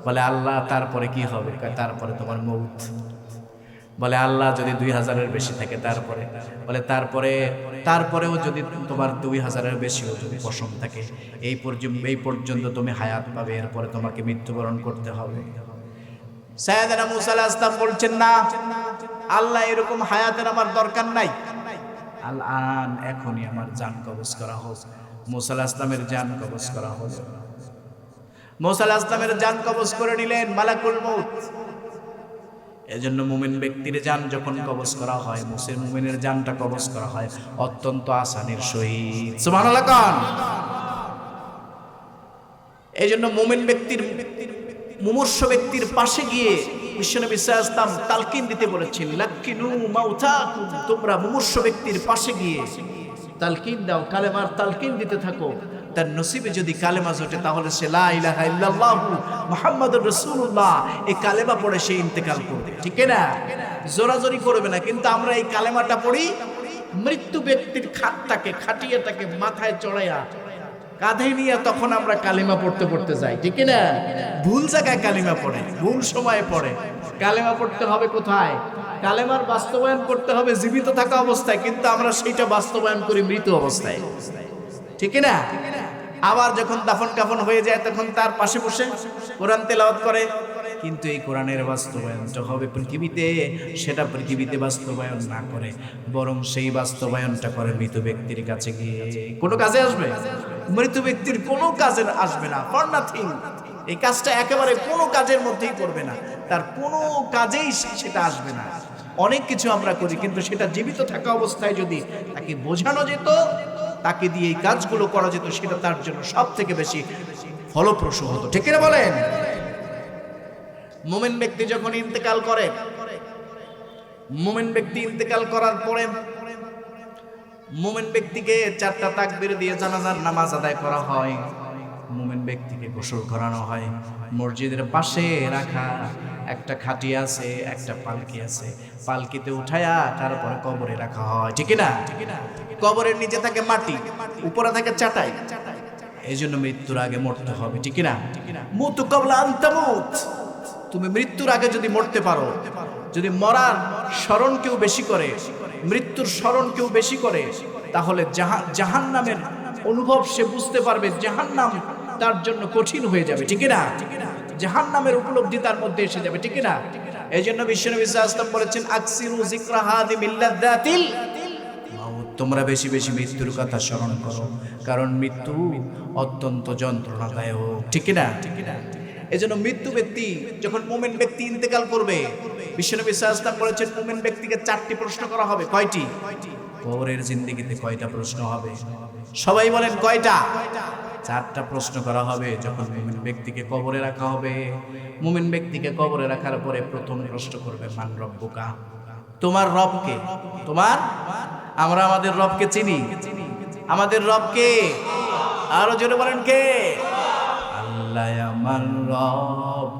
বলে, আল্লাহ, তারপরে কি হবে? তারপরে তোমার মউত। বলে, আল্লাহ, যদি 2000-এর বেশি থাকে তারপরে? বলে, তারপরে তারপরেও যদি তোমার 2000-এর বেশিও যদি পশম থাকে, এই পর্যন্ত তুমি হায়াত পাবে, এরপরে তোমাকে মৃত্যুবরণ করতে হবে। সাইয়েদনা মূসা আলাইহিস সালাম বলছেন, না আল্লাহ, এরকম হায়াতের আমার দরকার নাই, আল-আন, এখনই আমার জান কবজ করা হোক। মূসা আলাইহিস সালামের জান কবজ করা হলো। মূসা আলাইহিস সালামের জান কবজ করে নিলেন মালাকুল মউত। এজন্য মুমিন ব্যক্তির জান যখন কবজ করা হয়, মুমিনের জানটা কবজ করা হয় অত্যন্ত আসানির সহিত। সুবহানাল্লাহ কোন। এজন্য মুমিন ব্যক্তির, মুমূর্ষ ব্যক্তির পাশে গিয়ে বিশ্বনবী সাল্লাল্লাহু আলাইহি ওয়াসাল্লাম তালকিন দিতে বলেছেন, লাক্কিনু মাউতাকুম, তোমরা মুমূর্ষ ব্যক্তির পাশে গিয়ে তালকিন দাও, কালেমার তালকিন দিতে থাকো। তার নসিবে যদি কালেমা জোটে তাহলে সে লা ইলাহা ইল্লাল্লাহু মুহাম্মাদুর রাসূলুল্লাহ এই কালেমা পড়ে সে ইন্তেকাল করবে, ঠিক না? জোরাজোরি করবে না। কিন্তু আমরা এই কালেমাটা পড়ি মৃত্যু ব্যক্তির খাটিয়াটাকে মাথায় চড়াইয়া কাঁধে নিয়ে তখন আমরা কালিমা পড়তে যাই, ঠিক না? ভুল জায়গায় কালিমা পড়ে, ভুল সময়ে পড়ে। কালেমা পড়তে হবে কোথায়? কালেমার বাস্তবায়ন করতে হবে জীবিত থাকা অবস্থায়, কিন্তু আমরা সেইটা বাস্তবায়ন করি মৃত অবস্থায়, ঠিক না? আবার যখন দাফন কাফন হয়ে যায় তখন তার পাশে বসে কোরআন তেলাওয়াত করে, কিন্তু এই কোরআনের বাস্তবায়নটা হবে পৃথিবীতে, সেটা পৃথিবীতে বাস্তবায়ন না করে বরং সেই বাস্তবায়নটা করে মৃত ব্যক্তির কাছে গিয়ে। কোনো কাজে আসবে? মৃত ব্যক্তির কোনো কাজে আসবে না, ফর নাথিং। এই কাজটা একেবারে কোনো কাজের মধ্যেই করবে না, তার কোনো কাজেই সেটা আসবে না। অনেক কিছু আমরা করি, কিন্তু সেটা জীবিত থাকা অবস্থায় যদি তাকে বোঝানো যেত, তাকে দিয়ে এই কাজগুলো করা যেত, সেটা তার জন্য সব থেকে বেশি ফলপ্রসূ হতো, ঠিক না বলেন? মুমিন ব্যক্তি যখন ইন্তেকাল করে, মুমিন ব্যক্তি ইন্তেকাল করার পরে মুমিন ব্যক্তিকে 4টা তাকবীর দিয়ে জানাজার নামাজ আদায় করা হয়। মুমিন ব্যক্তিকে গোসল করানো হয়। মসজিদের পাশে রাখা একটা খাটি আছে, একটা পালকি আছে, পালকিতে উঠায়া তারপরে কবরে রাখা হয়, ঠিক না? কবরের নিচে থাকে মাটি, উপরে থাকে চাটাই। এই জন্য মৃত্যুর আগে মরতে হবে, ঠিক না? মুতু ক্বাবলা আন তামুত। তুমি মৃত্যুর আগে যদি মরতে পারো, যদি মরার স্মরণ কেউ বেশি করে, মৃত্যুর স্মরণ কেউ বেশি করে, তাহলে জাহান্নামের অনুভব সে বুঝতে পারবে, জাহান্নাম তার জন্য কঠিন হয়ে যাবে, ঠিক না? জাহান্নামের উপলব্ধি তার মধ্যে এসে যাবে, ঠিক না? এই জন্য বিশ্বনবী সাল্লাল্লাহু আলাইহি ওয়াসাল্লাম বলেছেন, আকসিরু যিকরা হাদিমিল লাযাতিল মাউত, তোমরা বেশি বেশি মৃত্যুর কথা স্মরণ করো, কারণ মৃত্যু অত্যন্ত যন্ত্রণাদায়ক, ঠিক না? এজন্য মৃত্যু ব্যক্তি যখন মুমিন ব্যক্তি ইন্তেকাল করবে, বিশ্বনবী সাল্লাল্লাহু আলাইহি ওয়াসাল্লাম বলেছেন, মুমিন ব্যক্তিকে 4টি প্রশ্ন করা হবে। কয়টি? কবরের জিন্দেগিতে কয়টা প্রশ্ন হবে? সবাই বলেন কয়টা? 4টা প্রশ্ন করা হবে যখন মুমিন ব্যক্তিকে কবরে রাখা হবে। মুমিন ব্যক্তিকে কবরে রাখার পরে প্রথম প্রশ্ন করবে, মান রব্বুকা, তোমার রব কে? তোমার, আমরা আমাদের রবকে চিনি, আমাদের রবকে আরো জোরে বলেন কে? আল্লাহ আমার রব,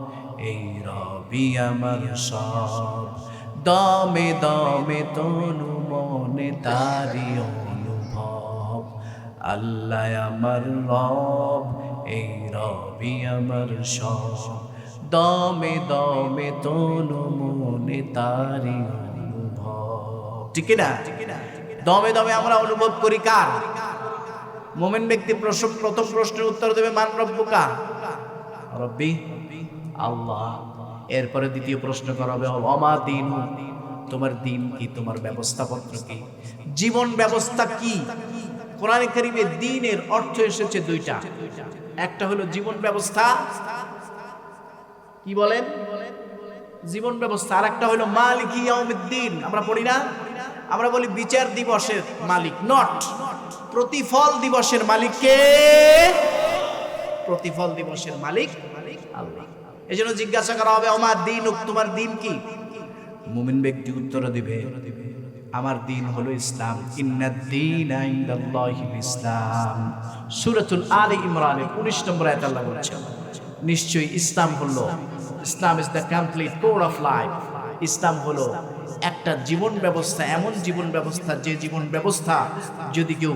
এই রবই আমার সব, দমে দমে তনু মনে তারি অনুভব। আল্লাহ আমার রব, এই রবই আমার সব, দমে দমে তনু মনে তারি অনুভব, ঠিক না? দমে দমে আমরা অনুভব করি কার? মুমিন ব্যক্তি প্রথম প্রশ্নের উত্তর দেবে, মান রব্বুকা, রব্বি আল্লাহ। এরপরে দ্বিতীয় প্রশ্ন করা হবে, ওমা দীনু, তোমার দিন কি, তোমার ব্যবস্থাপত্র কি, জীবন ব্যবস্থা কি? কোরআনে কারীমে দ্বীনের অর্থ এসেছে 2টা। একটা হলো জীবন ব্যবস্থা, কি বলেন? জীবন ব্যবস্থা। আর একটা হলো মালিকি ইয়াউমিদ্দিন। আমরা পড়ি না, আমরা বলি বিচার দিবসের মালিক, নট প্রতিফল দিবসের মালিক কে? প্রতিফল দিবসের মালিক আল্লাহ। এজন্য জিজ্ঞাসা করা হবে, ওমা দীনুক, তোমার দিন কি? মুমিন ব্যক্তি উত্তর দিবে, আমার দিন হলো ইসলাম। ইন্নাদ-দীনা ইনদাল্লাহিল ইসলাম। সূরাতুল আলে ইমরানের 19 নম্বর আয়াতে আল্লাহ বলেছেন, নিশ্চয়ই ইসলাম হলো, Islam is the complete code of life. Islam হলো একটা জীবন ব্যবস্থা, এমন জীবন ব্যবস্থা যে জীবন ব্যবস্থা যদি কেউ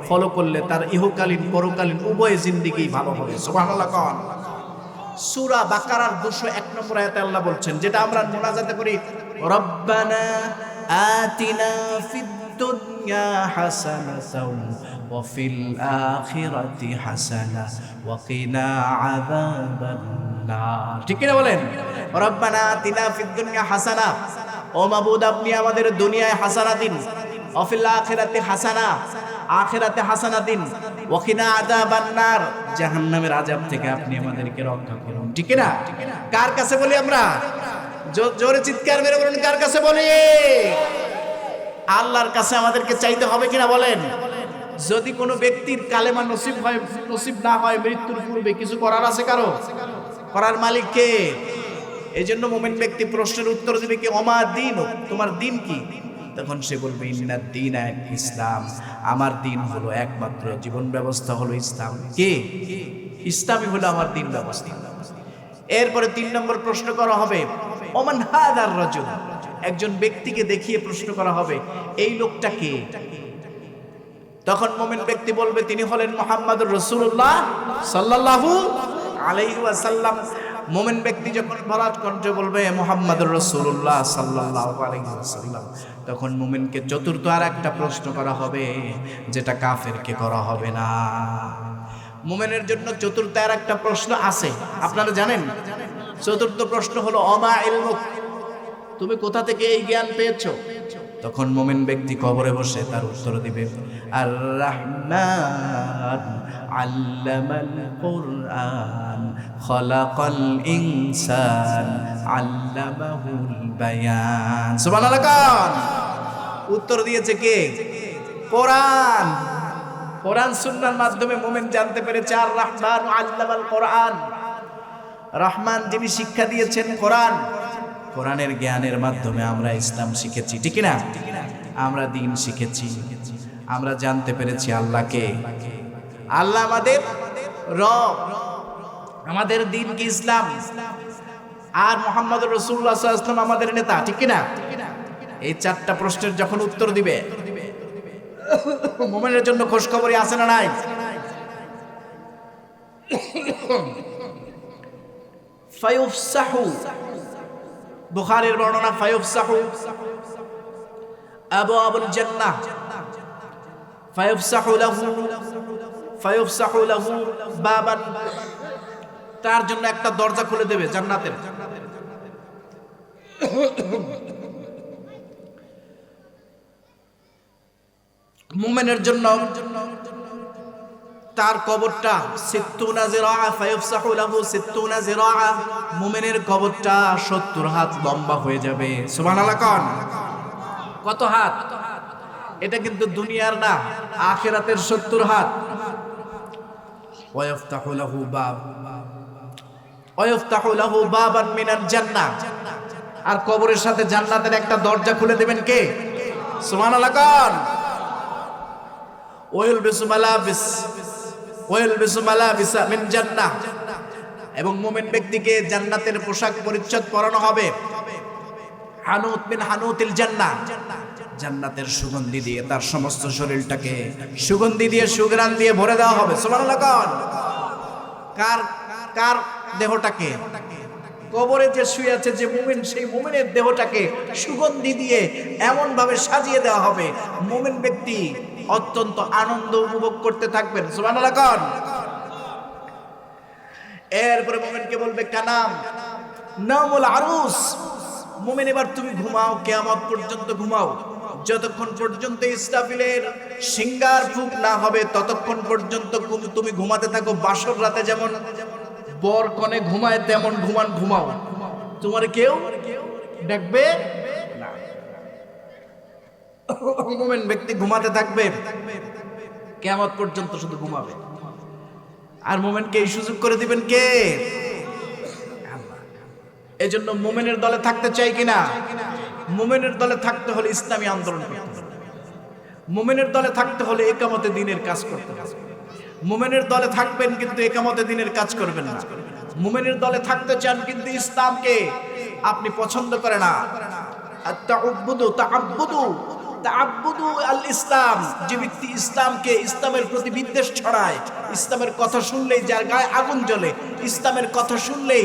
ফলো করলে তার ইহকালীন পরকালীন উভয় জিন্দেগি ভালো হবে। সুবহানাল্লাহ কোন। সূরা বাকারার 201 নম্বর আয়াতে আল্লাহ বলছেন, যেটা আমরা মুনাজাতে করি, রব্বানা আতিনা ফিদ দুনিয়া হাসানাতাও ওয়া ফিল আখিরাতি হাসানা ওয়া কিনা আযাবান নার। ঠিক কি না বলেন? রব্বানা আতিনা ফিদ দুনিয়া হাসানা, ও মাবুদ আপনি আমাদের দুনিয়ায় হাসানা দিন, ওয়া ফিল আখিরাতি হাসানা, আখিরাতে হাসানা দিন, ওয়া কিনা আযাবান নার, জাহান্নামের আযাব থেকে আপনি আমাদেরকে রক্ষা করুন। ঠিক কি না? কার কাছে বলি আমরা? জোরে চিৎকার মেরে বলুন, কার কাছে বলি? আল্লাহর কাছে আমাদেরকে চাইতে হবে কিনা বলেন? যদি কোনো ব্যক্তির কালেমা নসিব হয়, নসিব না হয় মৃত্যুর পূর্বে, কিছু করার আছে কারো? করার মালিক কে? এই জন্য মুমিন ব্যক্তি প্রশ্নের উত্তর দিবে কি, ওমা দিন, তোমার দিন কি? তখন সে বলবে ইন্নাদ দীন ইসলাম, আমার দিন হলো একমাত্র জীবন ব্যবস্থা হলো ইসলাম। কি? ইসলামই হলো আমার দিন ব্যবস্থা। এরপরে 3 নম্বর প্রশ্ন করা হবে, ওমান হাদার রাজুল, একজন ব্যক্তিকে দেখিয়ে প্রশ্ন করা হবে, এই লোকটা কে? তখন মুমিন ব্যক্তি বলবে তিনি হলেন মুহাম্মদুর রাসূলুল্লাহ সাল্লাল্লাহু আলাইহি ওয়াসাল্লাম। মুমিন ব্যক্তি যখন বলাৎ কণ্ঠে বলবে মুহাম্মদুর রাসূলুল্লাহ সাল্লাল্লাহু আলাইহি ওয়াসাল্লাম, তখন মুমিনকে চতুর্থ আর একটা প্রশ্ন করা হবে, যেটা কাফেরকে করা হবে না। মুমিনের জন্য চতুর্থ আর একটা প্রশ্ন আছে, আপনারা জানেন? চতুর্থ প্রশ্ন হলো ওমা ইলমুক, তুমি কোথা থেকে এই জ্ঞান পেয়েছো? তখন মুমিন ব্যক্তি কবরে বসে তার উত্তর দিবে, আর রহমান আল্লামাল কুরআন খলাকাল ইনসান আল্লামাহুল বায়ান। সুবহানাল্লাহ। উত্তর দিয়েছে কে? কোরআন। কোরআন সুন্নাহর মাধ্যমে মুমিন জানতে পেরেছে আর রহমান আল্লামাল কোরআন, রহমান যিনি শিক্ষা দিয়েছেন কোরআন। কোরআনের জ্ঞানের মাধ্যমে আমরা ইসলাম শিখেছি। ঠিক না? আমরা দ্বীন শিখেছি, আমরা জানতে পেরেছি আল্লাহকে। আল্লাহ আমাদের রব, আমাদের দ্বীন কি ইসলাম, আর মুহাম্মদুর রাসূলুল্লাহ সাল্লাল্লাহু আলাইহি ওয়াসাল্লাম আমাদের নেতা। ঠিক না? এই 4টা প্রশ্নের যখন উত্তর দিবে, মুমিনের জন্য খোঁজখবরই আছে না নাই? ফায়ুফসাহু, বুখারীর বর্ণনা, ফায়ুফসাহু আবওয়াবুল জান্নাহ, ফায়ুফসাহু লাহু বাবান, তার জন্য একটা দরজা খুলে দেবে জান্নাতের। মুমিনের জন্য তার কবরটা 60 জিরাআ, ফায়ুফসাহু লাহু 60 জিরাআ, মুমিনের কবরটা 70 হাত লম্বা হয়ে যাবে। সুবহানাল্লাহ। কোন কত হাত? এটা কিন্তু দুনিয়ার না, আখিরাতের 70 হাত। ওয়ায়ফতাহু লাহু বাব, ওয়ায়ফতাহু লাহু বাবান মিনাল জান্নাহ, আর কবরের সাথে জান্নাতের একটা দরজা খুলে দেবেন কে? সুবহানাল্লাহ। কোন ওয়াইলবিসু মালাবিস, ওয়াইলবিসু মালাবিসা মিন জান্নাহ, এবং মুমিন ব্যক্তিকে জান্নাতের পোশাক পরিচ্ছদ পরানো হবে। হানুত মিন হানুতিল জান্নাহ, জান্নাতের সুগন্ধি দিয়ে তার সমস্ত শরীরটাকে সুগন্ধি দিয়ে, সুঘ্রাণ দিয়ে ভরে দেওয়া হবে। সুবহানাল্লাহ। কার কার দেহটাকে? কবরে যে শুয়ে আছে যে মুমিন, সেই মুমিনের দেহটাকে সুগন্ধি দিয়ে এমন ভাবে সাজিয়ে দেওয়া হবে, মুমিন ব্যক্তি অত্যন্ত আনন্দ উপভোগ করতে থাকবেন। সুবহানাল্লাহ। এরপরে মুমিনকে বলবে কানাম নামুল আরুস, মুমিন এবার তুমি ঘুমাও, কিয়ামত পর্যন্ত ঘুমাও। যতক্ষণ পর্যন্ত ইসরাফিলের সিঙ্গার ফুঁক না হবে ততক্ষণ পর্যন্ত তুমি ঘুমাতে থাকো। বাসর রাতে যেমন বর কনে ঘুমায় তেমন ঘুমাও, তোমার কেউ ডাকবে না। মুমিন ব্যক্তি ঘুমাতে থাকবে, কিয়ামত পর্যন্ত শুধু ঘুমাবে। আর মুমিনকে এই সুযোগ করে দিবেন কে? এজন্য মুমিনের দলে থাকতে চাই কিনা? মুমিনের দলে থাকতে হলে ইসলামী আন্দোলন করতে হবে, মুমিনের দলে থাকতে হলে একামতে দ্বীনের কাজ করতে হবে। মুমিনের দলে থাকবেন কিন্তু একামতে দ্বীনের কাজ করবেন না। মুমিনের দলে থাকতে চান কিন্তু ইসলামকে আপনি পছন্দ করে না। তাআব্বুদু আল ইসলাম, যে ব্যক্তি ইসলামকে, ইসলামের প্রতি বিদ্বেষ ছড়ায়, ইসলামের কথা শুনলেই যার গায়ে আগুন জ্বলে, ইসলামের কথা শুনলেই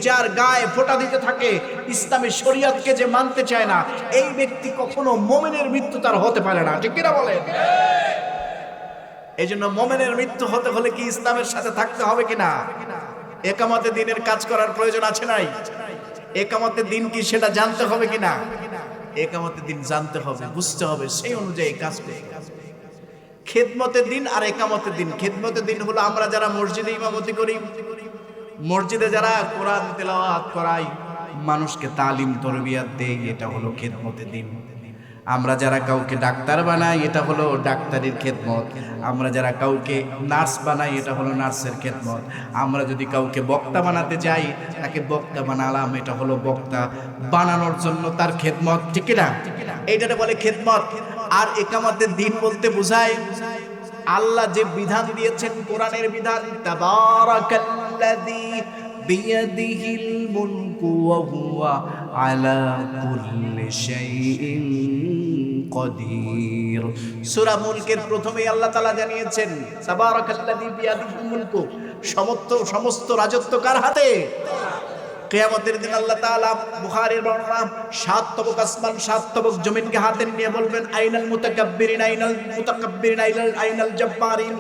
যার গায়ে ফোঁটা দিতে থাকে, ইসলামের শরীয়তকে যে মানতে চায় না, এই ব্যক্তি কখনো মুমিনের মৃত্যু তার হতে পারে না। ঠিক কিনা বলেন? এই জন্য মুমিনের মৃত্যু হতে হলে কি ইসলামের সাথে থাকতে হবে কিনা? একামতে দিনের কাজ করার প্রয়োজন আছে নাই? একামতে দিন কি সেটা জানতে হবে কিনা? একামতে দিন জানতে হবে, বুঝতে হবে, সেই অনুযায়ী কাজ করতে হবে। খেদমতের দিন আর একামতের দিন। খেদমতের দিন হলো আমরা যারা মসজিদে ইমামতি করি, মসজিদে যারা কোরআন তেলাওয়াত করাই, মানুষকে তালিম তরবিয়াত দেই, এটা হলো খেদমতের দিন। আমরা যারা কাউকে ডাক্তার বানাই, এটা হলো ডাক্তারির খেদমত। আমরা যারা কাউকে নার্স বানাই, এটা হলো নার্সের খেদমত। আমরা যদি কাউকে বক্তা বানাতে যাই, তাকে বক্তা বানালাম, এটা হলো বক্তা বানানোর জন্য তার খেদমত। ঠিক না? এইটাতে বলে খেদমত। আর একামতের দিন বলতে বোঝায় আল্লাহ যে বিধান দিয়েছেন, কোরআনের বিধান, তাবারাকাল্লাযী বিয়াদিহিল মুলকু ওয়া হুয়া আলা কুল্লি শাইইন কদির। সূরা মুলকের প্রথমেই আল্লাহ তাআলা জানিয়েছেন তাবারাকাল্লাযী বিয়াদিহিল মুলকু, সমস্ত রাজত্ব কার হাতে? কিয়ামতের দিন আল্লাহ তাআলা, বুখারীর বর্ণনা, 7 তবক আসমান 7 তবক জমিনকে হাতে নিয়ে বলবেন, আইনাল মুতাকাব্বিরিন, আইনাল মুতাকাব্বিরিন, আইনাল জাব্বারিন।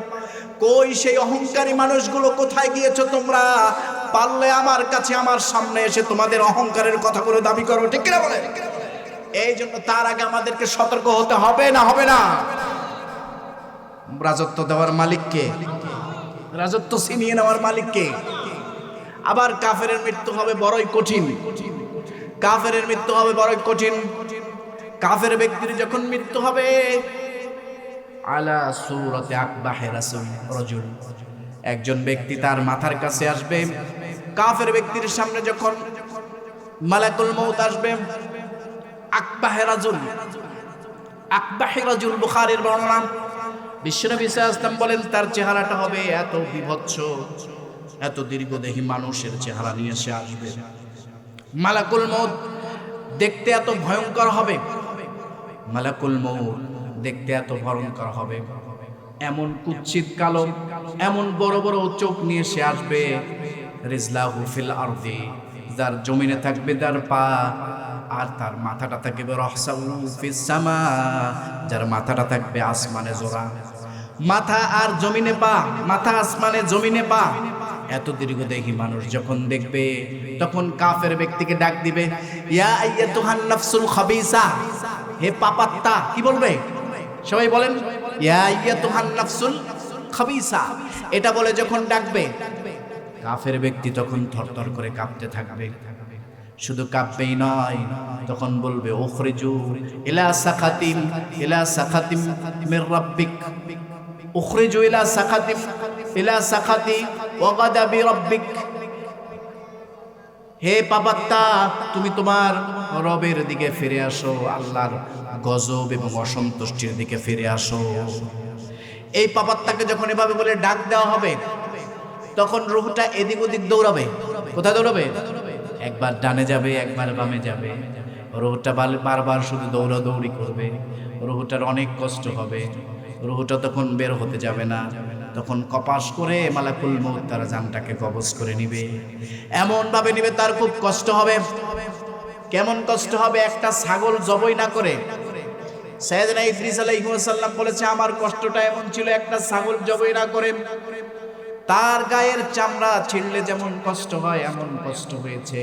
কই সেই অহংকারী মানুষগুলো, কোথায় গিয়েছো তোমরা? পারলে আমার কাছে, আমার সামনে এসে তোমাদের অহংকারের কথাগুলো দাবি করো। ঠিক কিনা বলে? এই জন্য তার আগে আমাদেরকে সতর্ক হতে হবে না? হবে না? রাজত্ব দেওয়ার মালিক কে? রাজত্ব ছিনিয়ে নেওয়ার মালিক কে? আবার কাফেরের মৃত্যু হবে বড়ই কঠিন। কাফেরের মৃত্যু হবে বড়ই কঠিন। কাফের ব্যক্তির যখন মৃত্যু হবে, আলা সূরাতে আকবাহে রাজুল, একজন ব্যক্তি তার মাথার কাছে আসবে। কাফের ব্যক্তির সামনে যখন মালাকুল মউত আসবে, আকবাহে রাজুল, আকবাহে রাজুল, বুখারীর বর্ণনা। বিশ্বনবী সাল্লাল্লাহু আলাইহি ওয়াসাল্লাম বলেন, তার চেহারাটা হবে এত বিভৎস, এত দীর্ঘদেহী মানুষের চেহারা নিয়ে সে আসবে। মালাকুল মউত দেখতে এত ভয়ঙ্কর হবে, মালাকুল মউত দেখতে এত ভয়ঙ্কর হবে, এমন কুৎসিত কালো, এমন বড় বড় চোখ নিয়ে সে আসবে। রিজলাহু ফিল আরদি, যার জমিনে থাকবে তার পা, আর তার মাথাটা থাকবে রাহসাহু ফিস সামা, যার মাথাটা থাকবে আসমানে জোড়া। মাথা আর জমিনে পা, মাথা আসমানে, জমিনে পা। এত দীর্ঘদেহী মানুষ যখন দেখবে, তখন কাফের ব্যক্তিকে ডাক দিবে, ইয়া আইয়াতুহান নাফসুল খাবিসা, হে পাপাত্তা। কি বলবে? সবাই বলেন, ইয়া আইয়াতুহান নাফসুল খাবিসা। এটা বলে যখন ডাকবে, কাফের ব্যক্তি তখন থরথর করে কাঁপতে থাকবে। শুধু কাঁপবেই নয়, তখন বলবে, উখরিজু ইলা সাখাতিম, ইলা সাখাতিম মির রাব্বিক, উখরিজু ইলা সাখাতিম, ইলা সাখাতি ওয়া গাদাবি রাব্বিক। হে পাপাত্তা, তুমি তোমার রবের দিকে ফিরে আসো, আল্লাহর গজব এবং অসন্তুষ্টির দিকে ফিরে আসো। এই পাপাত্তাকে যখন এভাবে বলে ডাক দেওয়া হবে, তখন রূহটা এদিক ওদিক দৌড়াবে। কোথায় দৌড়াবে? একবার ডানে যাবে, একবার বামে যাবে। রূহটা বারবার শুধু দৌড়াদৌড়ি করবে। রূহটার অনেক কষ্ট হবে। রূহটা তখন বের হতে যাবে না। তখন কপাস করে মালাকুল মউত তার জানটাকে কবজ করে নিবে। এমন ভাবে নিবে, তার খুব কষ্ট হবে। কেমন কষ্ট হবে? একটা ছাগল জবাই না করে, সাইয়েদনা ইদ্রিস আলাইহিস সালাম বলেছে, আমার কষ্টটা এমন ছিল, একটা ছাগল জবাই না করে তার গায়ের চামড়া ছিঁড়লে যেমন কষ্ট হয়, এমন কষ্ট হয়েছে।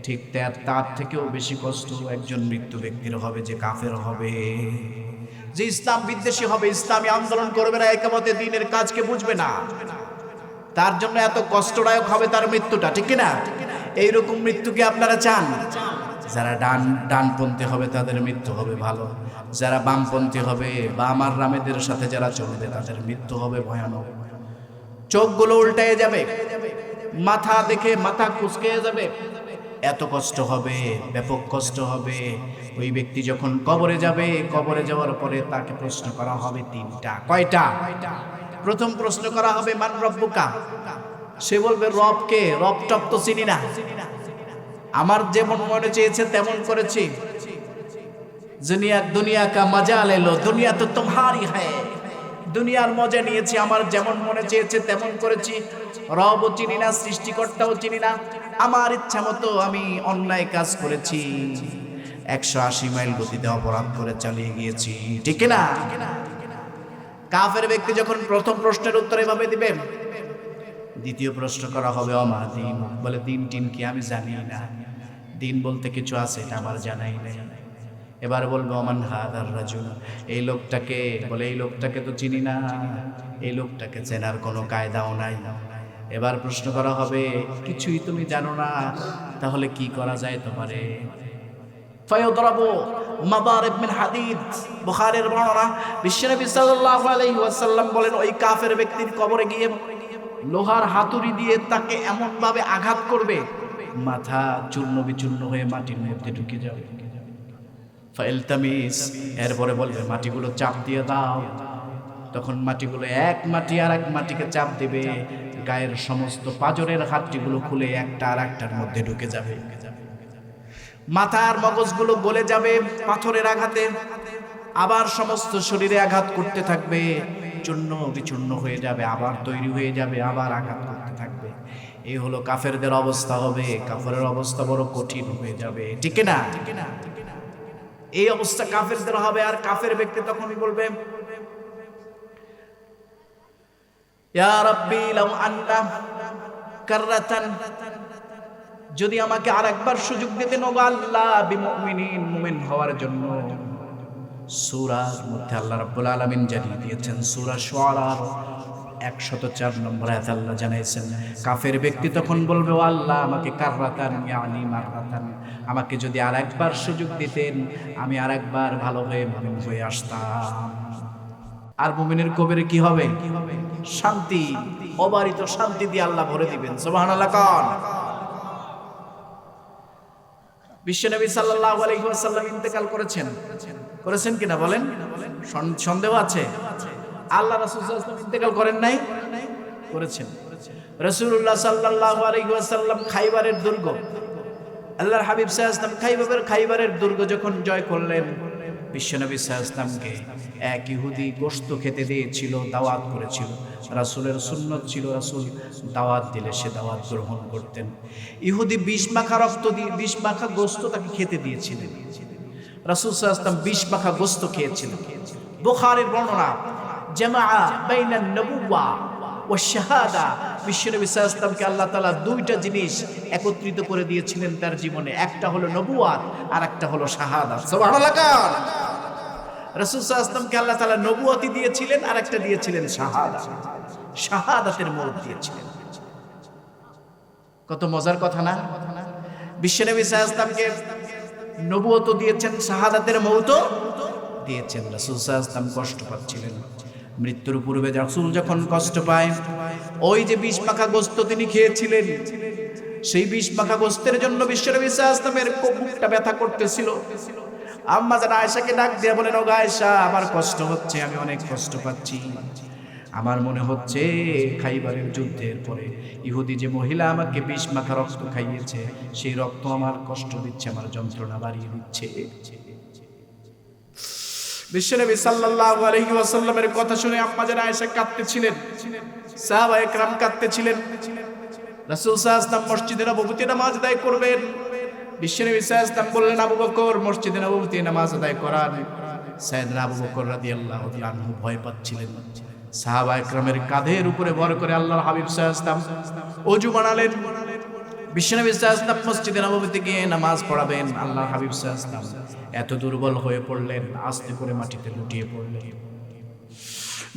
ঠিক তার থেকেও বেশি কষ্ট একজন মৃত্যু ব্যক্তির হবে, যে কাফের হবে, যে ইসলাম বিদ্বেষী হবে, ইসলামী আন্দোলন করবে না, একামতে দ্বীনের কাজকে বুঝবে না। তার জন্য এত কষ্টদায়ক হবে তার মৃত্যুটা। ঠিক না? এইরকম মৃত্যু কি আপনারা চান? যারা ডানপন্থী হবে তাদের মৃত্যু হবে ভালো, যারা বামপন্থী হবে বা আমার রামেদের সাথে যারা চলবে তাদের মৃত্যু হবে ভয়ানক। চোখগুলো উল্টায়ে যাবে, মাথা দেখে মাথা কুঁচকে যাবে, এত কষ্ট হবে, ব্যাপক কষ্ট হবে। ওই ব্যক্তি যখন কবরে যাবে, কবরে যাওয়ার পরে তাকে প্রশ্ন করা হবে তিনটা। কয়টা? প্রথম প্রশ্ন করা হবে, মান রব্বুকা। সে বলবে, রব কে? রব টপ তো চিনি না, আমার যেমন মনে চেয়েছে তেমন করেছি। দুনিয়া কা মজা লে লো, দুনিয়া তো তোমারি হ্যায়, দুনিয়ার মজা নিয়েছি, আমার যেমন মনে চেয়েছে তেমন করেছি, রবও চিনি না, সৃষ্টিকর্তাও চিনি না, আমার ইচ্ছা মতো আমি অন্যায় কাজ করেছি, 180 মাইল গতিতে অপরাধ করে চালিয়ে গিয়েছি, ঠিক না? কাফের ব্যক্তি যখন প্রথম প্রশ্নের উত্তর এভাবে দিবে, দ্বিতীয় প্রশ্ন করা হবে অমা দিন, বলে দিন টিন কি আমি জানি না, দিন বলতে কিছু আছে এটা আমার জানাই নেই। এবার বলবো অমান হাদার রাজুল, এই লোকটাকে, বলে এই লোকটাকে তো চিনি না, এই লোকটাকে চেনার কোনো কায়দাও নাই। এবার প্রশ্ন করা হবে কিছুই তুমি জানো না, তাহলে কি করা যায় তোমারে? ফায়ুদরাবু মাদারিব মিন হাদিদ, বুখারীর বর্ণনা, বিশ্বনবী সাল্লাল্লাহু আলাইহি ওয়াসাল্লাম বলেন ওই কাফের ব্যক্তির কবরে গিয়ে লোহার হাতুড়ি দিয়ে তাকে এমন ভাবে আঘাত করবে মাথা চূর্ণ বিচূর্ণ হয়ে মাটির মধ্যে ঢুকে যাবে। ফাইলতামিস, এরপরে বলবে মাটিগুলো চাপ দিয়ে দাও, তখন মাটিগুলো এক মাটি আর এক মাটিকে চাপ দিবে, গায়ের সমস্ত পাঁজরের হাড়গুলো খুলে একটা আর একটার মধ্যে ঢুকে যাবে, মাথার মগজগুলো গলে যাবে পাথরের আঘাতে, আবার সমস্ত শরীরে আঘাত করতে থাকবে, চূর্ণ বিচূর্ণ হয়ে যাবে, আবার তৈরি হয়ে যাবে, আবার আঘাত করতে থাকবে। এই হলো কাফেরদের অবস্থা হবে, কাফেরের অবস্থা বড় কঠিন হয়ে যাবে, ঠিক না? এই অবস্থা কাফেরদের হবে। আর কাফের ব্যক্তি তখনই বলবে ইয়া রাব্বি লাউ আন্না কাররাতান, যদি আমাকে আরেকবার সুযোগ দিতেন ওগো আল্লাহ, বিমুমিনিন, মুমিন হওয়ার জন্য। সূরার মধ্যে আল্লাহ রাব্বুল আলামিন জানিয়ে দিয়েছেন, সূরা শুআরার 104 নম্বর আয়াতে আল্লাহ জানাইছেন, কাফের ব্যক্তি তখন বলবে ও আল্লাহ আমাকে কাররাতান ইয়ানি মাররাতান, আমাকে যদি আরেকবার সুযোগ দিতেন আমি আরেকবার ভালো হয়ে মুমিন হয়ে আসতাম। আর মুমিনের কবরে কি হবে? শান্তি, অবারিত শান্তি দিয়ে আল্লাহ ভরে দিবেন। সুবহানাল্লাহ। কোন বিশ্বনবী সাল্লাল্লাহু আলাইহি ওয়াসাল্লাম ইন্তেকাল করেছেন কিনা বলেন? সন্দেহ আছে? আল্লাহ রাসূল সাল্লাল্লাহু আলাইহি ওয়াসাল্লাম ইন্তেকাল করেন নাই? করেছেন। রাসূলুল্লাহ সাল্লাল্লাহু আলাইহি ওয়াসাল্লাম খাইবারের দুর্গ, আল্লাহর হাবিব সাল্লাল্লাহু আলাইহি ওয়াসাল্লাম খাইবারের দুর্গ যখন জয় করলেন, বিশ্বনবী সাল্লাল্লাহু আলাইহি ওয়াসাল্লামকে এক ইহুদি গোশত খেতে দিয়েছিল, দাওয়াত করেছিল। রাসূলের সুন্নত ছিল রাসূল দাওয়াত দিলে সে দাওয়াত গ্রহণ করতেন। ইহুদি 20 মাখা রক্ত দিয়ে 20 মাখা গোশত তাকে খেতে দিয়েছিলেন। রাসূল সাল্লাল্লাহু আলাইহি ওয়াসাল্লাম 20 মাখা গোশত খেয়েছিলেন। বুখারীর বর্ণনা, জামাআ বাইনান নবুওয়া ওয়া শাহাদা, বিশ্বনবী সাল্লাল্লাহু আলাইহি ওয়াসাল্লামকে আল্লাহ তাআলা দুইটা জিনিস একত্রিত করে দিয়েছিলেন তার জীবনে, একটা হলো নবুয়াত আর একটা হলো শাহাদাত। সুবহানাল্লাহ। রাসূল সাল্লাল্লাহু আলাইহি ওয়াসাল্লামকে আল্লাহ তাআলা নবুয়তি দিয়েছিলেন আর একটা দিয়েছিলেন শাহাদাত, শাহাদাতের মৌত দিয়েছিলেন। কত মজার কথা না? বিশ্বনবী সাল্লাল্লাহু আলাইহি ওয়াসাল্লামকে নবুয়ত দিয়েছেন, শাহাদাতের মৌতও দিয়েছেন। রাসূল সাল্লাল্লাহু আলাইহি ওয়াসাল্লাম কষ্ট পাচ্ছিলেন, মৃত্যুর পূর্বে রাসূল যখন কষ্ট পায়, ওই যে 20 মাখা গোশত তিনি খেয়েছিলেন, সেই 20 মাখা গোশতের জন্য বিশ্বনবী সাল্লাল্লাহু আলাইহি ওয়াসাল্লামের বুকটা ব্যথা করতেছিল। আম্মা জান আয়েশাকে ডাক দিয়ে বলেন, ও আয়েশা আমার কষ্ট হচ্ছে, আমি অনেক কষ্ট পাচ্ছি, আমার মনে হচ্ছে খাইবারের যুদ্ধের পরে ইহুদি যে মহিলা আমাকে 20 মাখা রক্ত খাইয়েছে, সেই রক্ত আমার কষ্ট দিচ্ছে, আমার যন্ত্রণা বাড়িয়ে দিচ্ছে। বিশ্বনবী সাল্লাল্লাহু আলাইহি ওয়াসাল্লামের কথা শুনে আম্মা জান আয়েশা কাঁদতেছিলেন, সাহাবায়ে কেরাম কাঁদতেছিলেন। রাসূল সাল্লাল্লাহু আলাইহি ওয়াসাল্লাম মসজিদে নববীতে নামাজ আদায় করবেন। বিশ্বনবী সাল্লাল্লাহু আলাইহি ওয়াসাল্লাম বললেন, আবু বকর মসজিদে নববীতে নামাজ আদায় করান। সাইয়েদনা আবু বকর রাদিয়াল্লাহু তাআলা আনহু ভয় পাচ্ছিলেন। সাহাবায়ে কেরামের কাঁধের উপরে ভর করে আল্লাহর হাবিব সাল্লাল্লাহু আলাইহি ওয়াসাল্লাম ওযু বানালেন। বিশ্বনবী সাল্লাল্লাহু আলাইহি ওয়াসাল্লাম মসজিদে নববীতে গিয়ে নামাজ পড়াবেন। আল্লাহর হাবিব সাল্লাল্লাহু আলাইহি ওয়াসাল্লাম এত দুর্বল হয়ে পড়লেন, আস্তে করে মাটিতে লুটিয়ে পড়লেন।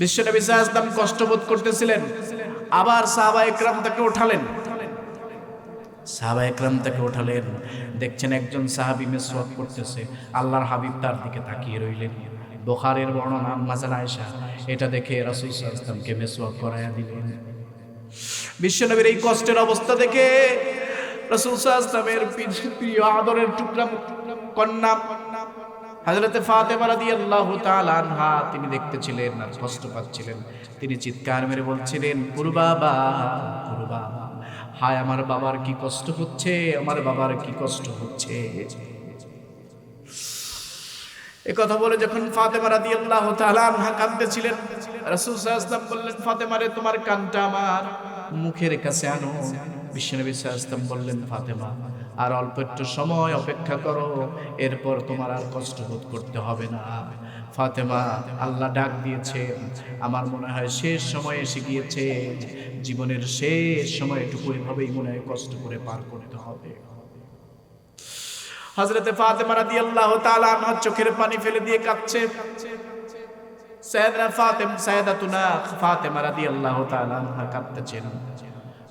বিশ্বনবী সাল্লাল্লাহু আলাইহি ওয়াসাল্লাম কষ্ট বোধ করতেছিলেন। আবার সাহাবায়ে কেরাম তাকে উঠালেন, দেখছেন একজন সাহাবী মিসওয়াক করতেছে, আল্লাহর হাবিব তার দিকে তাকিয়ে রইলেন। বুখারীর বর্ণনা, আম্মা জান আয়েশা এটা দেখে রাসূল সাল্লাল্লাহু আলাইহি ওয়াসাল্লামকে মিসওয়াক করায়া দিলেন। বিশ্বনবীর এই কষ্টের অবস্থা দেখে রাসূল সাল্লাল্লাহু আলাইহি ওয়াসাল্লামের প্রিয় আদরের টুকরা কন্যা হযরতে ফাতেমা রাদিয়াল্লাহু তাআলা আনহা তিনি দেখতেছিলেন আর কষ্ট পাচ্ছিলেন। তিনি চিৎকার মেরে বলছিলেন, কুরবাবা কুরবাবা, হায় আমার বাবার কি কষ্ট হচ্ছে, আমার বাবার কি কষ্ট হচ্ছে। এ কথা বলে যখন ফাতেমা রাদিয়াল্লাহু তাআলা আনহা কাঁদতেছিলেন, রাসূল সাল্লাল্লাহু আলাইহি ওয়াসাল্লাম বললেন, ফাতেমা রে, তোমার কানটা আমার মুখের কাছে আনো। বিশ্বনবী সাল্লাল্লাহু আলাইহি ওয়াসাল্লাম বললেন, ফাতেমা আর অল্প একটু সময় অপেক্ষা করো, এরপর তোমার আর কষ্ট বোধ করতে হবে না। ফাতেমা, আল্লাহ ডাক দিয়েছে, আমার মনে হয় শেষ সময় এসে গিয়েছে, জীবনের শেষ সময়টুকু এভাবেই মনে হয় কষ্ট করে পার করতে হবে। হযরতে ফাতেমা রাদিয়াল্লাহু তাআলা আনহা চোখের পানি ফেলে দিয়ে কাঁদছে। সাইয়েদাতুনা ফাতেমা রাদিয়াল্লাহু তাআলা আনহা কাঁদতেছেন।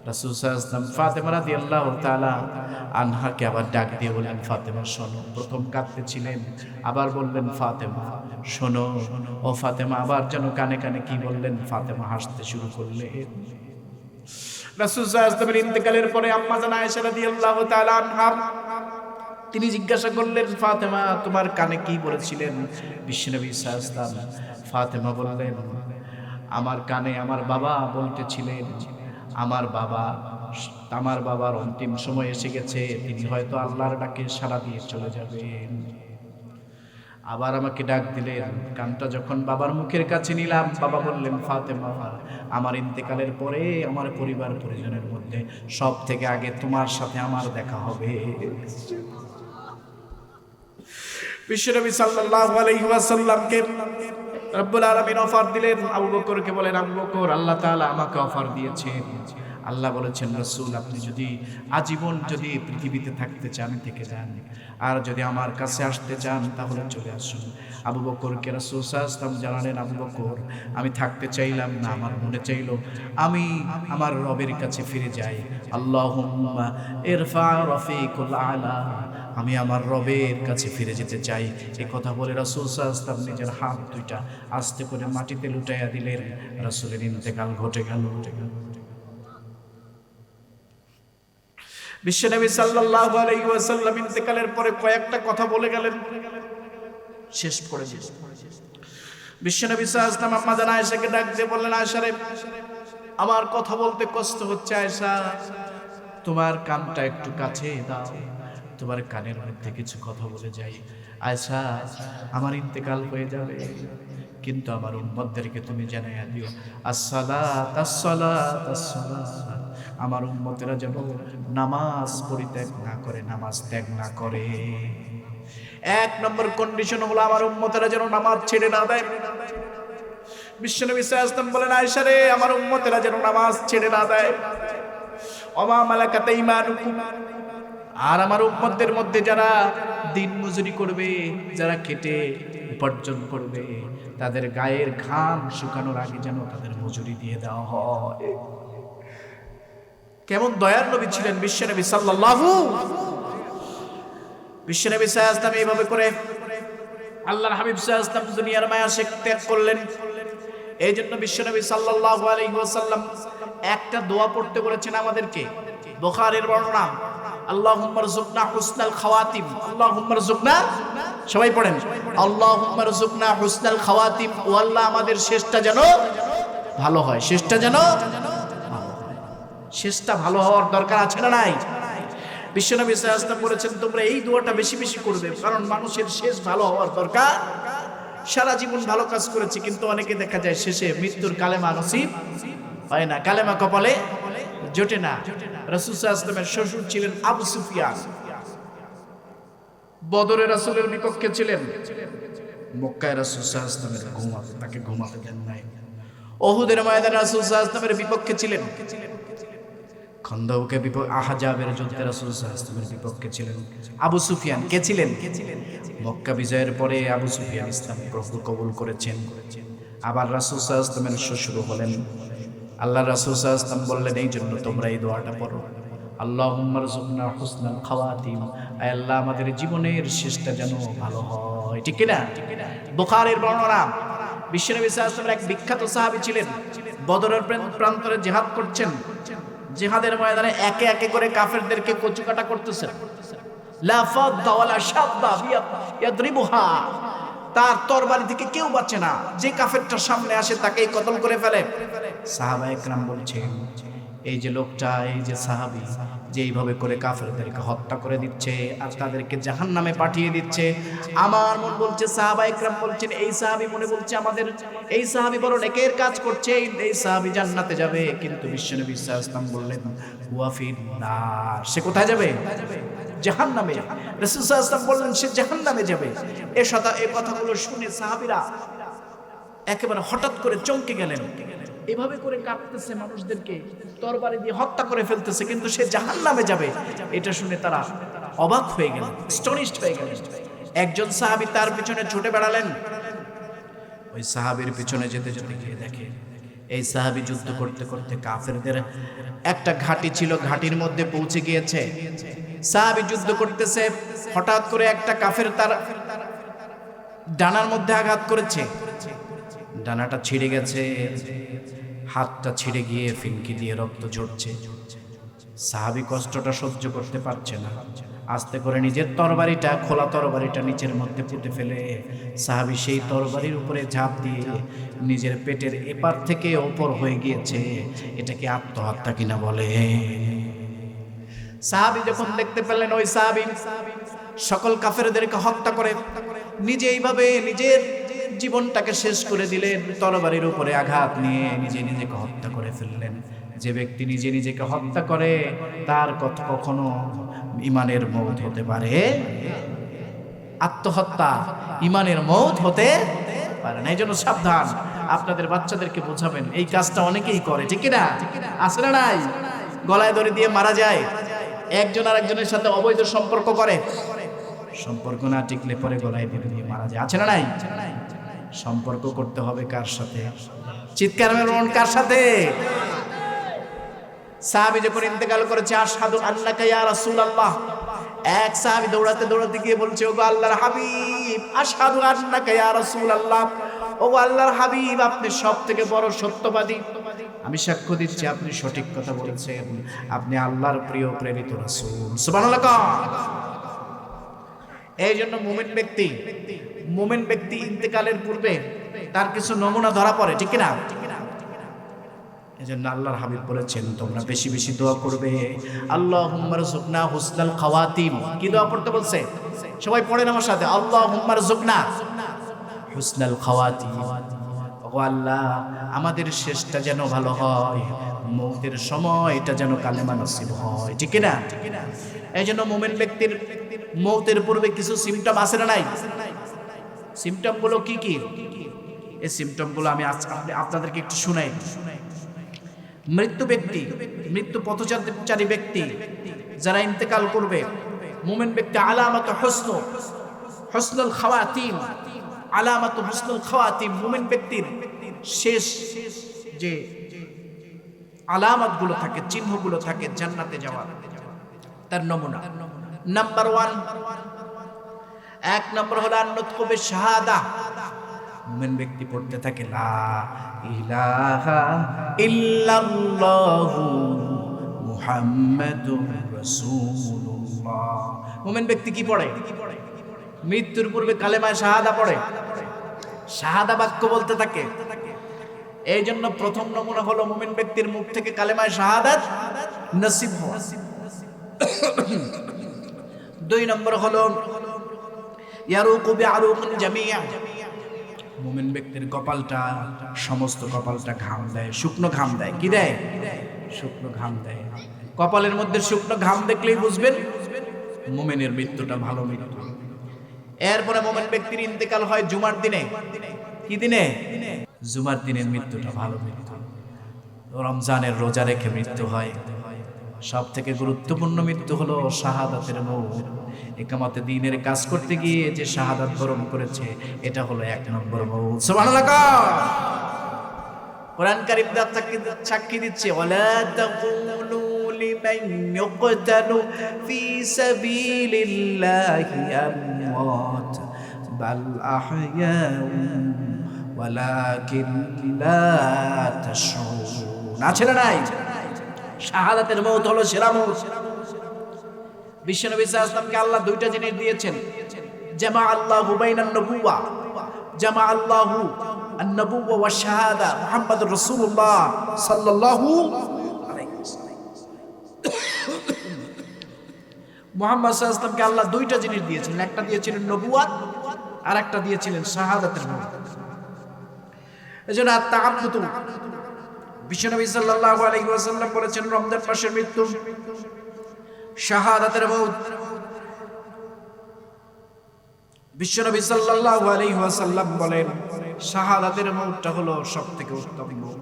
রাসূল সাল্লাল্লাহু আলাইহি ওয়াসাল্লাম ফাতেমা রাদিয়াল্লাহু তাআলা আনহাকে আবার ডাক দিয়ে বললেন, ফাতেমা শোনো। প্রথম কাঁদতেছিলেন, আবার বললেন, ফাতেমা শোনো। ও ফাতেমা, আবার যেন কানে কানে কি বললেন। ফাতেমা হাসতে শুরু করলেন। রাসূল সাল্লাল্লাহু আলাইহি ওয়াসাল্লামের ইন্তেকালের পরে আম্মা জান আয়েশা রাদিয়াল্লাহু তাআলা আনহা তিনি জিজ্ঞাসা করলেন, ফাতেমা তোমার কানে কি বলেছিলেন বিশ্বনবী সাল্লাল্লাহু আলাইহি ওয়াসাল্লাম? ফাতেমা বললেন, আমার কানে আমার বাবা বলতেছিলেন, আমার বাবার অন্তিম সময় এসে গেছে, তিনি হয়তো আল্লাহর ডাকে সাড়া দিয়ে চলে যাবেন। আবার আমাকে ডাক দিলেন। কানটা যখন বাবার মুখের কাছে নিলাম, বাবা বললেন, ফাতেমা আমার ইন্তেকালের পরে আমার পরিবার পরিজনের মধ্যে সব থেকে আগে তোমার সাথে আমার দেখা হবে। বিশ্বনবী সাল্লাল্লাহু আলাইহি ওয়াসাল্লামকে রব্বুল আলামিন অফার দিলেন। আবু বকরকে বলেন, আবু বকর, আল্লাহ তাআলা আমাকে অফার দিয়েছেন। আল্লাহ বলেছেন, রাসূল আপনি যদি আজীবন যদি পৃথিবীতে থাকতে চান থেকে যান, আর যদি আমার কাছে আসতে চান তাহলে চলে আসুন। আবু বকরকে রাসূল সাল্লাল্লাহু আলাইহি ওয়াসাল্লাম জানালেন, আবু বকর আমি থাকতে চাইলাম না, আমার মনে চাইলো আমি আমার রবের কাছে ফিরে যাই। আল্লাহুম্মা ইরফা রাফিকুল আলা, আমি আমার রবের কাছে ফিরে যেতে চাই। এই কথা বলে রাসূল সাল্লাল্লাহু আলাইহি ওয়াসাল্লাম নিজের হাত দুইটা আস্তে করে মাটিতে লুটাইয়া দিলেন। রাসূলের ইন্তেকাল ঘটে গেল। বিশ্বনবী সাল্লাল্লাহু আলাইহি ওয়াসাল্লাম ইন্তেকালের পরে কয়েকটা কথা বলে গেলেন, শেষ করে দিব। বিশ্বনবী সাল্লাল্লাহু আলাইহি ওয়াসাল্লাম আম্মা জান আয়েশাকে ডাক দিয়ে বললেন, আয়েশা রে, আমার কথা বলতে কষ্ট হচ্ছে। আয়েশা, তোমার কানটা একটু কাছে দাও, তোমার কানের মধ্যে কিছু কথা বলে যাই। আয়েশা, আমার ইন্তেকাল হয়ে যাবে, কিন্তু আমার উম্মতদেরকে তুমি জানাইয়া দিও, আসসালাত আসসালাত আসসালাত, আমার উম্মতেরা যেন নামাজ পরিত্যাগ না করে, নামাজ ত্যাগ না করে। এক নম্বর কন্ডিশন হলো আমার উম্মতেরা যেন নামাজ ছেড়ে না দেয়। বিশ্বনবী সাল্লাল্লাহু আলাইহি ওয়াসাল্লাম বলেন, আয়েশা রে, আমার উম্মতেরা যেন নামাজ ছেড়ে না দেয়। ওমা মালাকাত ঈমানুকুম, আর আমার উম্মতদের মধ্যে যারা দিন মজুরি করবে, যারা খেটে উপার্জন করবে, তাদের গায়ের ঘাম শুকানোর আগে যেন তাদের মজুরি দিয়ে দেওয়া হয়। কেমন দয়ার নবী ছিলেন বিশ্বনবী সাল্লাল্লাহু। বিশ্বনবী সাল্লাল্লাহু আলাইহি ওয়াসাল্লাম এইভাবে করে আল্লাহর হাবিব সাল্লাল্লাহু আলাইহি ওয়াসাল্লাম দুনিয়ার মায়া ত্যাগ করলেন। এই জন্য বিশ্বনবী সাল্লাল্লাহু আলাইহি ওয়াসাল্লাম একটা দোয়া পড়তে বলেছেন আমাদেরকে, বুখারীর বর্ণনা, আল্লাহুম্মা রযুকনা হুসনাল খাওয়াতিম। আল্লাহুম্মা রযুকনা, সবাই পড়েন, আল্লাহুম্মা রযুকনা হুসনাল খাওয়াতিম। ও আল্লাহ, আমাদের শেষটা যেন ভালো হয়, শেষটা যেন ভালো হয়। শেষটা ভালো হওয়ার দরকার আছে না নাই? বিশ্বনবী সাল্লাল্লাহু আলাইহি ওয়াসাল্লাম বলেছেন, তোমরা এই দোয়াটা বেশি বেশি করবে, কারণ মানুষের শেষ ভালো হওয়ার দরকার। সারা জীবন ভালো কাজ করেছে, কিন্তু অনেকে দেখা যায় শেষে মৃত্যুর কালেমা নসিব হয় না, কালেমা কপালে জোটে না। রাসূল সাল্লাল্লাহু আলাইহি ওয়াসাল্লামের শ্বশুর ছিলেন আবু সুফিয়ান, বদরে রাসূলের বিপক্ষে ছিলেন। মক্কায় রাসূল সাল্লাল্লাহু আলাইহি ওয়াসাল্লামের তাকে ঘুমাতে দেন নাই। উহুদের ময়দানে রাসূল সাল্লাল্লাহু আলাইহি ওয়াসাল্লামের বিপক্ষে ছিলেন। খন্দকের বিপক্ষে, আহজাবের যুদ্ধে রাসূল সাল্লাল্লাহু আলাইহি ওয়াসাল্লামের বিপক্ষে ছিলেন আবু সুফিয়ান। কে ছিলেন? মক্কা বিজয়ের পরে আবু সুফিয়ান ইসলাম কবুল করেছেন। আবার রাসূল সাল্লাল্লাহু আলাইহি ওয়াসাল্লামের শ্বশুর হলেন। আল্লাহ রাসূল সাল্লাল্লাহু আলাইহি ওয়াসাল্লাম বললেন, এই জন্য তোমরা এই দোয়াটা পড়ো, আল্লাহুম্মা রযুকনা হুসনাল খাওয়াতিম। আয় আল্লাহ, আমাদের জীবনের শেষটা যেন ভালো হয়। ঠিক কিনা? বুখারীর বর্ণনা, বিশ্বনবী সাল্লাল্লাহু আলাইহি ওয়াসাল্লাম এক বিখ্যাত সাহাবী ছিলেন, বদরের প্রান্তরে জিহাদ করছেন। জিহাদের ময়দানে একে একে করে কাফেরদেরকে কচুকাটা করতেছেন। লা ফাদা ওয়ালা শাদদা ইয়াদরিবুহা, তার তরবারি থেকে কেউ বাঁচে না, যে কাফেরটা সামনে আসে তাকেই কতল করে ফেলে। সাহাবায়ে কেরাম বলছেন, এই যে লোকটা, এই যে সাহাবী, যে এইভাবে করে কাফেরদেরকে হত্যা করে দিচ্ছে আর তাদেরকে জাহান্নামে পাঠিয়ে দিচ্ছে। আমার মন বলছে, সাহাবা ইকরাম বলছেন, এই সাহাবী মনে বলছে আমাদের এই সাহাবী বড় নেকের কাজ করছে, এই সাহাবী জান্নাতে যাবে। কিন্তু বিশ্বনবী সাল্লাল্লাহু আলাইহি ওয়াসাল্লাম বললেন হুয়া ফিন নার, সে কোথায় যাবে? জাহান্নামে। রাসূল সাল্লাল্লাহু আলাইহি ওয়াসাল্লাম বললেন সে জাহান্নামে যাবে। এই কথাগুলো শুনে সাহাবীরা একেবারে হঠাৎ করে চমকে গেলেন। এভাবে করে কাঁপতেছে, মানুষদেরকে তরবারি দিয়ে হত্যা করে ফেলতেছে, কিন্তু সে জাহান্নামে যাবে। এটা শুনে তারা অবাক হয়ে গেলেন, স্টনিশড হয়ে গেলেন। একজন সাহাবী তার পিছনে ছুটে বেড়ালেন। ওই সাহাবীর পিছনে যেতে যেতে গিয়ে দেখে এই সাহাবী যুদ্ধ করতে করতে কাফেরদের একটা ঘাঁটি ছিল, ঘাঁটির মধ্যে পৌঁছে গিয়েছে। সাহাবী যুদ্ধ করতেছে, হঠাৎ করে একটা কাফের তার ডানার মধ্যে আঘাত করেছে, ডানাটা ছিঁড়ে গেছে, হাতটা ছিঁড়ে গিয়ে ফিনকি দিয়ে রক্ত ঝরছে। সাহাবী কষ্টটা সহ্য করতে পারছে না, আস্তে করে নিজের তরবারিটা, খোলা তরবারিটা নিচের মধ্যে পুঁতে ফেলে সাহাবী সেই তরবারির উপরে ঝাঁপ দিয়ে নিজের পেটের এপার থেকে ওপর হয়ে গিয়েছে। এটাকে আত্মহত্যা কিনা বলে? সাহাবী যখন দেখতে পেলেন ওই সাহাবী সকল কাফেরদেরকে হত্যা করে নিজে এইভাবে নিজের জীবনটাকে শেষ করে দিলেন, তরবারির উপরে আঘাত নিয়ে নিজে নিজেকে হত্যা করে ফেললেন। যে ব্যক্তি নিজে নিজেকে হত্যা করে তার কখনো ইমানের মওত হতে পারে? আত্মহত্যা ইমানের মওত হতে পারে না। এই জন্য সাবধান, আপনাদের বাচ্চাদেরকে বোঝাবেন, এই কাজটা অনেকেই করে, ঠিক না? আছে না নাই? গলায় দড়ি দিয়ে মারা যায়, একজন আর একজনের সাথে অবৈধ সম্পর্ক করে, সম্পর্ক না টিকলে পরে গলায় দড়ি দিয়ে মারা যায়, আছে না নাই? সম্পর্ক করতে হবে কার সাথে? চিৎকার মেরুন কার সাথে? সাহাবী যখন ইন্তেকাল করেছে, আশহাদু আন্নাকা ইয়া রাসূলুল্লাহ, এক সাহাবী দৌড়াতে দৌড়াতে গিয়ে বলছে, ওগো আল্লাহর হাবিব, আশহাদু আন্নাকা ইয়া রাসূলুল্লাহ, ওগো আল্লাহর হাবিব, আপনি সবথেকে বড় সত্যবাদী, আমি সাক্ষ্য দিচ্ছি আপনি সঠিক কথা বলেছেন, আপনি আল্লাহর প্রিয় প্রেরিত রাসূল। সুবহানাল্লাহ। এই জন্য মুমিন ব্যক্তি ইন্তেকালের পূর্বে তার কিছু নমুনা ধরা পড়ে, ঠিক না? এই জন্য আল্লাহর হাবিব বলেছেন তোমরা বেশি বেশি দোয়া করবে, আল্লাহুম্মা রযুকনা হুসনাল খাওয়াতিম। কি দোয়া পড়তে বলছে? সবাই পড়েন আমার সাথে, আল্লাহুম্মা রযুকনা হুসনাল খাওয়াতিম। ও আল্লাহ, আমাদের শেষটা যেন ভালো হয়, মওতের সময় এটা যেন কালেমা নসিব হয়, ঠিক না? এই জন্য মুমিন ব্যক্তির মওতের পূর্বে কিছু সিমটম আছে না নাই? সিমটম গুলো কি কি? এই সিমটম গুলো আমি আপনাদেরকে একটু শুনাই। মৃত্যু পথচারী ব্যক্তি যারা ইন্তেকাল করবে, মুমিন ব্যক্তি আলামাত হুসনুল খাওয়াতিম, আলামাত হুসনুল খাওয়াতিম, মুমিন ব্যক্তির শেষ যে আলামত গুলো থাকে, চিহ্নগুলো থাকে জান্নাতে যাওয়ার, তার নমুনা। নাম্বার 1, এক নম্বর হলো আন-নুতকু বিশ-শাহাদা। মুমিন ব্যক্তি পড়তে থাকে লা ইলাহা ইল্লাল্লাহু মুহাম্মাদুর রাসূলুল্লাহ। মুমিন ব্যক্তি কি পড়ে? মৃত্যুর পূর্বে কালেমা শাহাদা পড়ে, শাহাদা বাক্য বলতে থাকে। এই জন্য প্রথম নমুনা হলো মুমিন ব্যক্তির মুখ থেকে কালেমা শাহাদাত নসিব হওয়া। 2 নম্বর হলো ইয়ারুকু বিআরুকিন জামিয়া। মুমিন ব্যক্তির কপালটা, সমস্ত কপালটা ঘাম দেয়, শুকনো ঘাম দেয়। কি দেয়? শুকনো ঘাম দেয়। কপালের মধ্যে শুকনো ঘাম দেখলেই বুঝবেন মুমিনের মৃত্যুটা ভালো মৃত্যু। এরপরে মুমিন ব্যক্তির ইন্তেকাল হয় জুমার দিনে। কি দিনে? জুমার দিনের মৃত্যুটা ভালো মৃত্যু। রমজানের রোজা রেখে মৃত্যু হয়। সব থেকে গুরুত্বপূর্ণ মৃত্যু হলো শাহাদাতের মওত। ইকামতে দ্বীনের কাজ করতে গিয়ে যে শাহাদাত বরণ করেছে, এটা হলো 1 নম্বর মওত। সুবহানাল্লাহ। কোরআন কারীম সাক্ষী দিচ্ছে, ওয়ালা তাকুলু লিমান ইউকতালু ফি সাবিলিল্লাহি আমওয়াত বাল আহইয়াউ ওয়ালাকিন লা তাশউরুন। আছে না নাই? শাহাদাতের মওত হলো সেরা মওত। বিশ্বনবী সাল্লাল্লাহু আলাইহি ওয়াসাল্লামকে আল্লাহ 2টা জিনিস দিয়েছেন, জামা আল্লাহু বাইনান নবুওয়া, জামা আল্লাহু আন-নবুওয়া ওয়াশ শাহাদা মুহাম্মাদুর রাসূলুল্লাহ সাল্লাল্লাহু আলাইহি ওয়াসাল্লাম। মুহাম্মদ সাল্লাল্লাহু আলাইহি ওয়াসাল্লামকে আল্লাহ দুইটা জিনিস দিয়েছিলেন, একটা দিয়েছিলেন নবুয়াত আর একটা দিয়েছিলেন শাহাদাতের মৌত। এজন্য আত-তাআব্বুদ, বিশ্বনবী সাল্লাল্লাহু আলাইহি ওয়াসাল্লাম বলেছেন রমজান মাসের মৃত্যু শাহাদাতের মৌত। বিশ্বনবী সাল্লাল্লাহু আলাইহি ওয়াসাল্লাম বলেন শাহাদাতের মৌতটা হলো সবথেকে উত্তম মৌত।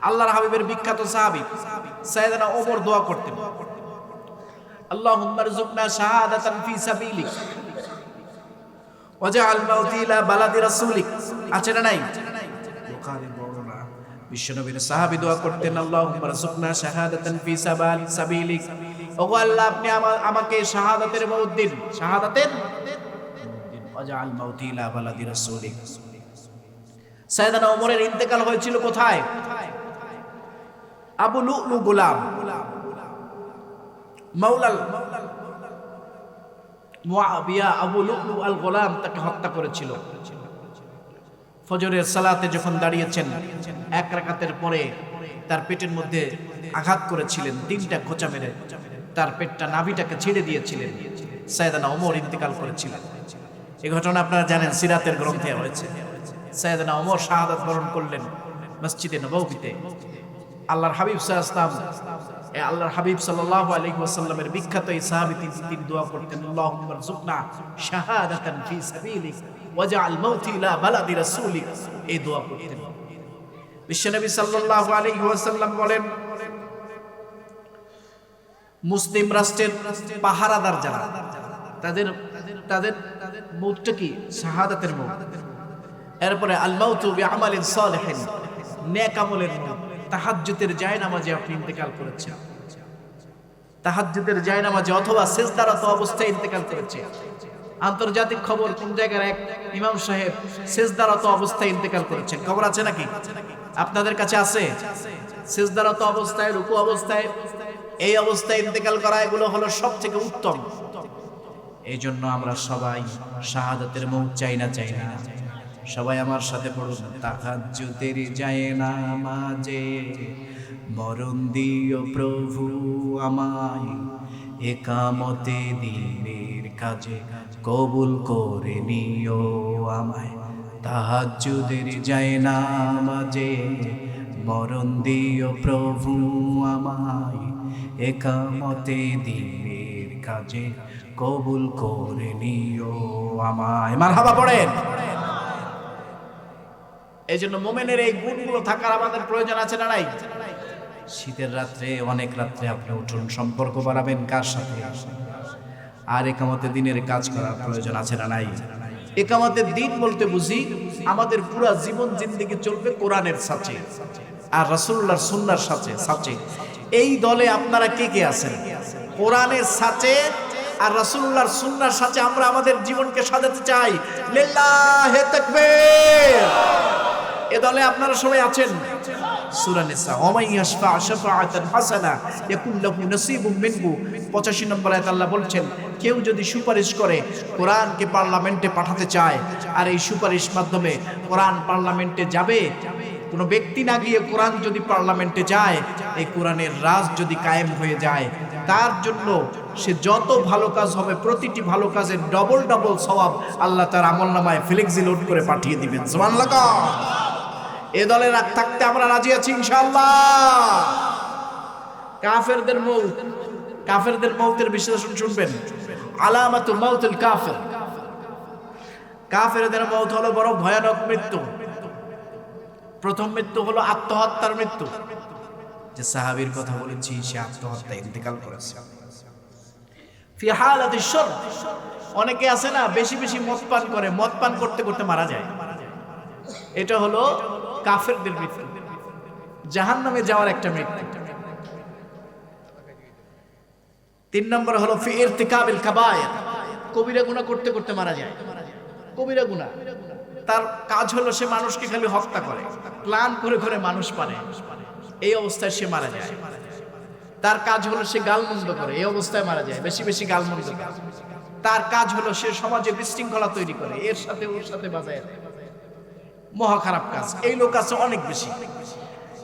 আল্লাহর হাবিবের বিখ্যাত সাহাবী সাইয়েদনা ওমর দোয়া করতেন, আল্লাহুম্মা রযুকনা শাহাদাতান ফি সাবিলিক ওয়াজআল মাউতি ইলা বালাদি রাসূলিক। আছে না নাই? বুখারীর বর্ণনা। বিশ্বনবীর সাহাবী দোয়া করতেন, আল্লাহুম্মা রযুকনা শাহাদাতান ফি সাবিলিক, ওগো আল্লাহ আপনি আমাকে শাহাদাতের মৌত দিন, শাহাদাতের ওয়াজআল মাউতি ইলা বালাদি রাসূলিক। সাইয়েদনা ওমরের ইন্তেকাল হয়েছিল কোথায়? আবু লুলু গোলাম মাওলাল মুআবিয়া আবু লুলু আল গোলাম তাকে হত্যা করেছিল। ফজরের সালাতে যখন দাঁড়িয়েছেন, এক রাকাতের পরে তার পেটের মধ্যে আঘাত করেছিলেন, তিনটা খোঁচা মেরে তার পেটটা নাভিটাকে ছেড়ে দিয়েছিলেন। সাইয়েদনা ওমর ইন্তেকাল করেছিলেন। এই ঘটনা আপনারা জানেন, সিরাতের গ্রন্থে রয়েছে। সাইয়েদনা ওমর শাহাদাত বরণ করলেন মসজিদে নববীতে। আল্লাহর হাবিব আল্লাহর হাবিব সাল্লাল্লাহু আলাইহি ওয়াসাল্লামের বিখ্যাত এই সাহাবী তিনি দোয়া করতেন, আল্লাহুম্মা রযুকনা শাহাদাতান ফি সাবিলিক ওয়াজআল মাউতি ইলা বালাদি রাসূলিক। এই দোয়া করতেন। বিশ্বনবী সাল্লাল্লাহু আলাইহি ওয়াসাল্লাম বলেন, মুসলিম রাষ্ট্রের পাহারাদার যারা, তাদের মৌতটা কি? শাহাদাতের মৌত। এরপরে আল মাউতু বিআমালিন সালিহিন, নেক আমলের মৌত। তাহাজ্জুদের জায়নামাজে আপনি ইন্তেকাল করেছেন, তাহাজ্জুদের জায়নামাজে অথবা সিজদারত অবস্থায় ইন্তেকাল করেছেন। আন্তর্জাতিক খবর, কোন জায়গার এক ইমাম সাহেব সিজদারত অবস্থায় ইন্তেকাল করেছেন। খবর আছে নাকি? আপনাদের কাছে আছে? সিজদারত অবস্থায়, রুকু অবস্থায়, এই অবস্থায় ইন্তেকাল করা, এগুলো হলো সবথেকে উত্তম। এই জন্য আমরা সবাই শাহাদাতের মৌত চাই না? সবাই আমার সাথে পড়ুন, তাহাজ্জুদের জায়নামাজে মরণ দিও প্রভু আমায়, একামতে দিনের কাজে কবুল করে নিও আমায়। তাহাজ্জুদের জায়নামাজে মরণ দিও প্রভু আমায়, একামতে দিনের কাজে কবুল করে নিও আমায়। মারহাবা পড়েন। এই জন্য মোমেনের এই গুণগুলো থাকার আমাদের প্রয়োজন আছে না নাই? শীতের রাত্রে, অনেক রাত্রে আপনি উঠুন, সম্পর্ক বাড়াবেন কার সাথে? আর একামতে দিনের কাজ করার প্রয়োজন আছে না নাই? একামতের দিন বলতে বুঝি আমাদের পুরো জীবন জিন্দেগি চলবে কোরআনের সাথে আর রাসূলুল্লাহর সুন্নাহর সাথে। এই দলে আপনারা কে কে আছেন? কোরআনের সাথে আর রাসূলুল্লাহর সুন্নাহর সাথে আমরা আমাদের জীবনকে সাজাতে চাই। লিল্লাহি তাকবীর। এ দলে আপনারা সবাই আছেন? সূরা নিসা, ওয়া মান ইয়াশফা শাফাআতান হাসানা ইয়াকুল লাহু নাসিবুম মিনহু, 85 নম্বর আয়াত আল্লাহ বলছেন, কেউ যদি সুপারিশ করে, কোরআনকে পার্লামেন্টে পাঠাতে চায়, আর এই সুপারিশ মাধ্যমে কোরআন পার্লামেন্টে যাবে, কোনো ব্যক্তি না গিয়ে কোরআন যদি পার্লামেন্টে যায়, এই কোরআনের রাজ যদি কায়েম হয়ে যায়, তার জন্য সে যত ভালো কাজ হবে, প্রতিটি ভালো কাজের ডবল সওয়াব আল্লাহ তার আমলনামায় ফ্লেক্সি লোড করে পাঠিয়ে দিবেন। সুবহানাল্লাহ। এ দলে থাকতে আমরা রাজি আছি ইনশাআল্লাহ। কাফেরদের মৌতের বিশ্লেষণ শুনবেন। আলামাতু মাউতুল কাফির, কাফেরদের মৌত হলো বড় ভয়ানক মৃত্যু। প্রথম মৃত্যু হলো আত্মহত্যার মৃত্যু। যে সাহাবীর কথা বলেছি, সে আত্মহত্যা ইন্তেকাল করেছে। ফি হালাতিশ শুরব, অনেকে আছে না বেশি বেশি মদ পান করে, মদ পান করতে করতে মারা যায়। এটা হলো কাফেরদের মৃত্যু, জাহান্নামে যাওয়ার একটা মৃত্যু। 3 নম্বর হলো ফি ইরতিকাবিল কাবায়ের, কবিরা গুনাহ করতে করতে মারা যায়। কবিরা গুনাহ, তার কাজ হলো সে মানুষকে খালি হত্যা করে, প্ল্যান করে করে মানুষ মারে, এই অবস্থায় সে মারা যায়। তার কাজ হলো সে গালমন্দ করে, এই অবস্থায় মারা যায়, বেশি বেশি গালমন্দ করে। তার কাজ হলো সে সমাজে বিশৃঙ্খলা তৈরি করে, এর সাথে ওর সাথে বাজায় দেয়, মহা খারাপ কাজ। এই লোক আছে অনেক বেশি,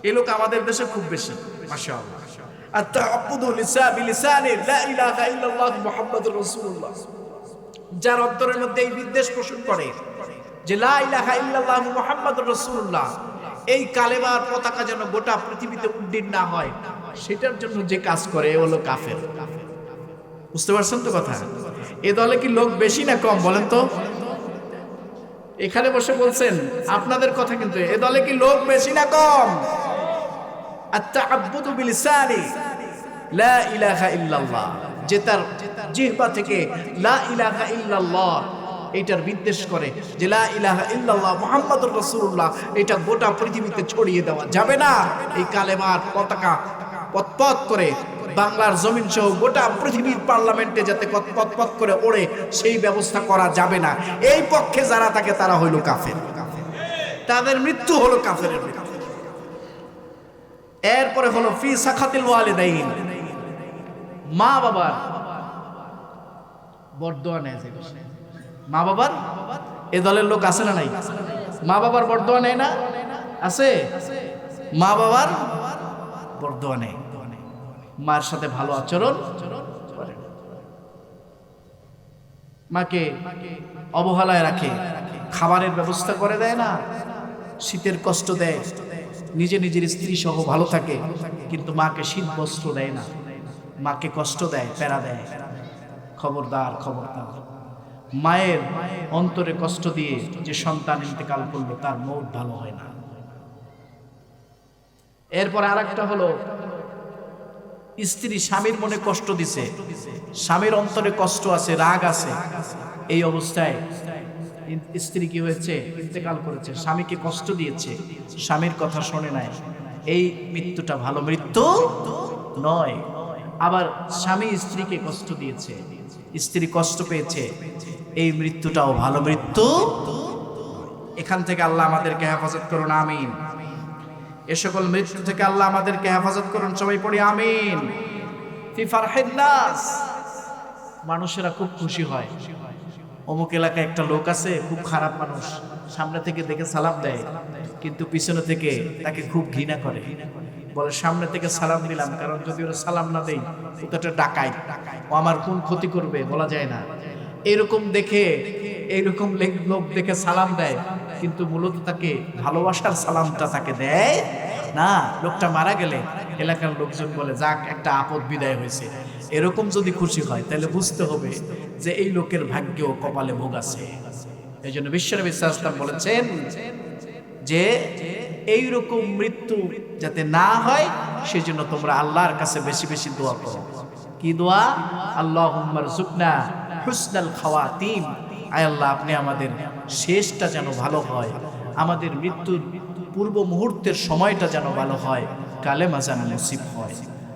এই লোক আমাদের দেশে খুব বেশি, মাশাআল্লাহ। আত-তাআব্বুদু বিলিসানি লা ইলাহা ইল্লাল্লাহ মুহাম্মাদুর রাসূলুল্লাহ, যার অন্তরের মধ্যে এই বিদ্বেষ পোষণ করে যে লা ইলাহা ইল্লাল্লাহ মুহাম্মাদুর রাসূলুল্লাহ, এই কালেমার পতাকা যেন গোটা পৃথিবীতে উড্ডীন না হয়, সেটার জন্য যে কাজ করে এ হলো কাফের। বুঝতে পারছেন তো কথা? এ দলে কি লোক বেশি না কম বলেন তো? এখানে বসে বলছেন আপনাদের কথা, কিন্তু এ দলে কি লোক বেশি না কম? আত-তাআব্বুদু বিলিসানি লা ইলাহা ইল্লাল্লাহ, যে তার জিহ্বা থেকে লা ইলাহা ইল্লাল্লাহ এটার বিদ্বেষ করে যে লা ইলাহা ইল্লাল্লাহ মুহাম্মাদুর রাসূলুল্লাহ, এটা গোটা পৃথিবীতে ছড়িয়ে দেওয়া যাবে না। এই কালেমার পতাকা পতপত করে বাংলার জমিন সহ গোটা পৃথিবীর পার্লামেন্টে যাতে পতপত করে ওড়ে, সেই ব্যবস্থা করা যাবে না। এই পক্ষে যারা থাকে তারা হইল কাফের, তাদের মৃত্যু হলো কাফেরের মৃত্যু। এরপরে হলো ফি সাখাতিল ওয়ালিদাইন, মা বাবার বরদোয়া নেয়। মা বাবার এ দলের লোক আছে না নাই? মা বাবার বরদোয়া নেয় না? আছে? মা বাবার বরদোয়া নেয়, মার সাথে ভালো আচরণ করে, মাকে অবহেলায় রাখে, খাবারের ব্যবস্থা করে দেয় না, শীতের কষ্ট দেয়, নিজে নিজের স্ত্রী সহ ভালো থাকে, কিন্তু মাকে শীত বস্ত্র দেয় না, মাকে কষ্ট দেয়, প্যারা দেয়। খবরদার, খবরদার, মায়ের অন্তরে কষ্ট দিয়ে যে সন্তান ইন্তেকাল করলো তার মৌত ভালো হয় না। এরপরে আরেকটা হলো স্ত্রী স্বামীর মনে কষ্ট দিছে, স্বামীর অন্তরে কষ্ট আছে, রাগ আছে, এই অবস্থায় স্ত্রী কি হয়েছে? ইন্তেকাল করেছে, স্বামীকে কষ্ট দিয়েছে, স্বামীর কথা শোনে নাই, এই মৃত্যুটা ভালো মৃত্যু নয়। আবার স্বামী স্ত্রীকে কষ্ট দিয়েছে, স্ত্রী কষ্ট পেয়েছে, এই মৃত্যুটাও ভালো মৃত্যু। এখান থেকে আল্লাহ আমাদেরকে হেফাজত করুন, আমিন। এ সকল মৃত্যু থেকে আল্লাহ আমাদেরকে হেফাজত করুন, সবাই পড়ি আমিন। ফি ফারহিন নাস, মানুষেরা খুব খুশি হয়, অমুক এলাকায় একটা লোক আছে খুব খারাপ মানুষ, সামনে থেকে দেখে সালাম দেয়, কিন্তু পিছনে থেকে তাকে খুব ঘৃণা করে, বলে সামনে থেকে সালাম দিলাম, কারণ যদি ওরা সালাম না দেই ও তো একটা ডাকাই, ও আমার কোন ক্ষতি করবে বলা যায় না। এরকম দেখে, এইরকম লোক দেখে সালাম দেয়, কিন্তু মূলত তাকে ভালোবাসার সালামটা তাকে দেয় না। লোকটা মারা গেলে এলাকার লোকজন বলে যাক একটা আপদ বিদায় হয়েছে। এরকম যদি খুশি হয় তাহলে বুঝতে হবে যে এই লোকের ভাগ্য কপালে ভোগ আছে। এই জন্য বিশ্বনবী সাল্লাল্লাহু আলাইহি ওয়াসাল্লাম বলেছেন যে এইরকম মৃত্যু যাতে না হয় সেজন্য তোমরা আল্লাহর কাছে বেশি বেশি দোয়া করো। কি দোয়া? আল্লাহুম্মা রযুকনা হুসনাল খাওয়াতিম, আয় আল্লাহ আপনি আমাদের শেষটা যেন ভালো হয়, আমাদের মৃত্যুর পূর্ব মুহূর্তের সময়টা যেন ভালো হয়, কালেমা যেন নসিব হয়।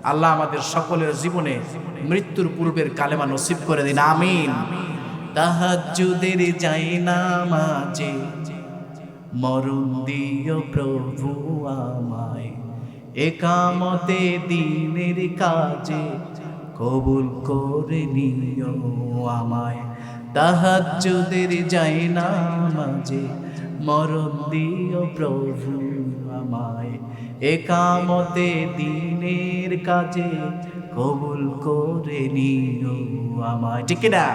আল্লাহ আমাদের সকলের জীবনে মৃত্যুর পূর্বের কালেমা নসিব করে দিন, আমিন। তাহাজ্জুদের যাই নামাজে মরণ দিও প্রভু আমায়, একামতে দিনের কাজে কবুল করে নিও আমায়। তাহাজ্জুদের যাই নামাজে মরণ দিও প্রভু আমায়, একামতে দিনের কাজে কবুল করে নিও আমায়। ঠিক না?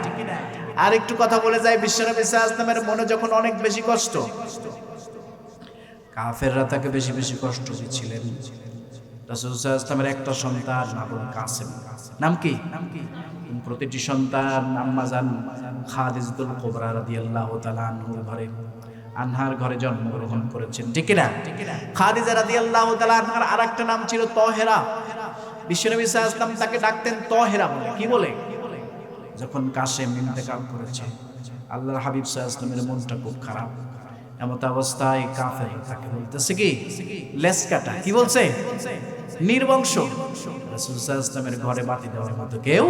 আর একটু কথা বলে যায়, বিশ্বনবী সাল্লাল্লাহু আলাইহি ওয়াসাল্লামের মনে যখন অনেক বেশি কষ্ট, কাফেররা তাকে বেশি বেশি কষ্ট দিচ্ছিলেন। রাসূল সাল্লাল্লাহু আলাইহি ওয়াসাল্লামের একটা সন্তান আবুল কাসেম, নাম কি? প্রতিটি সন্তান আম্মাজান খাদিজাতুল কুবরা রাদিয়াল্লাহু তাআলা আনহার ঘরে জন্মগ্রহণ করেছেন। ঠিক না? খাদিজা রাদিয়াল্লাহু তাআলা আনহার আরেকটা নাম ছিল তহেরা। বিশ্বনবী সাল্লাল্লাহু আলাইহি ওয়াসাল্লাম তাকে ডাকতেন তহেরা বলে। কি বলে? যখন কাসেম ইন্তেকাল করেছে, আল্লাহর হাবিব সাল্লাল্লাহু আলাইহি ওয়াসাল্লামের মনটা খুব খারাপ। এমত অবস্থায় কাফের তাকে বলতেছে কি লেস কাটা, কি বলছে? নির্বংশ। রাসূল সাল্লাল্লাহু আলাইহি ওয়াসাল্লামের ঘরে বাতি দেওয়ার মতো কেউ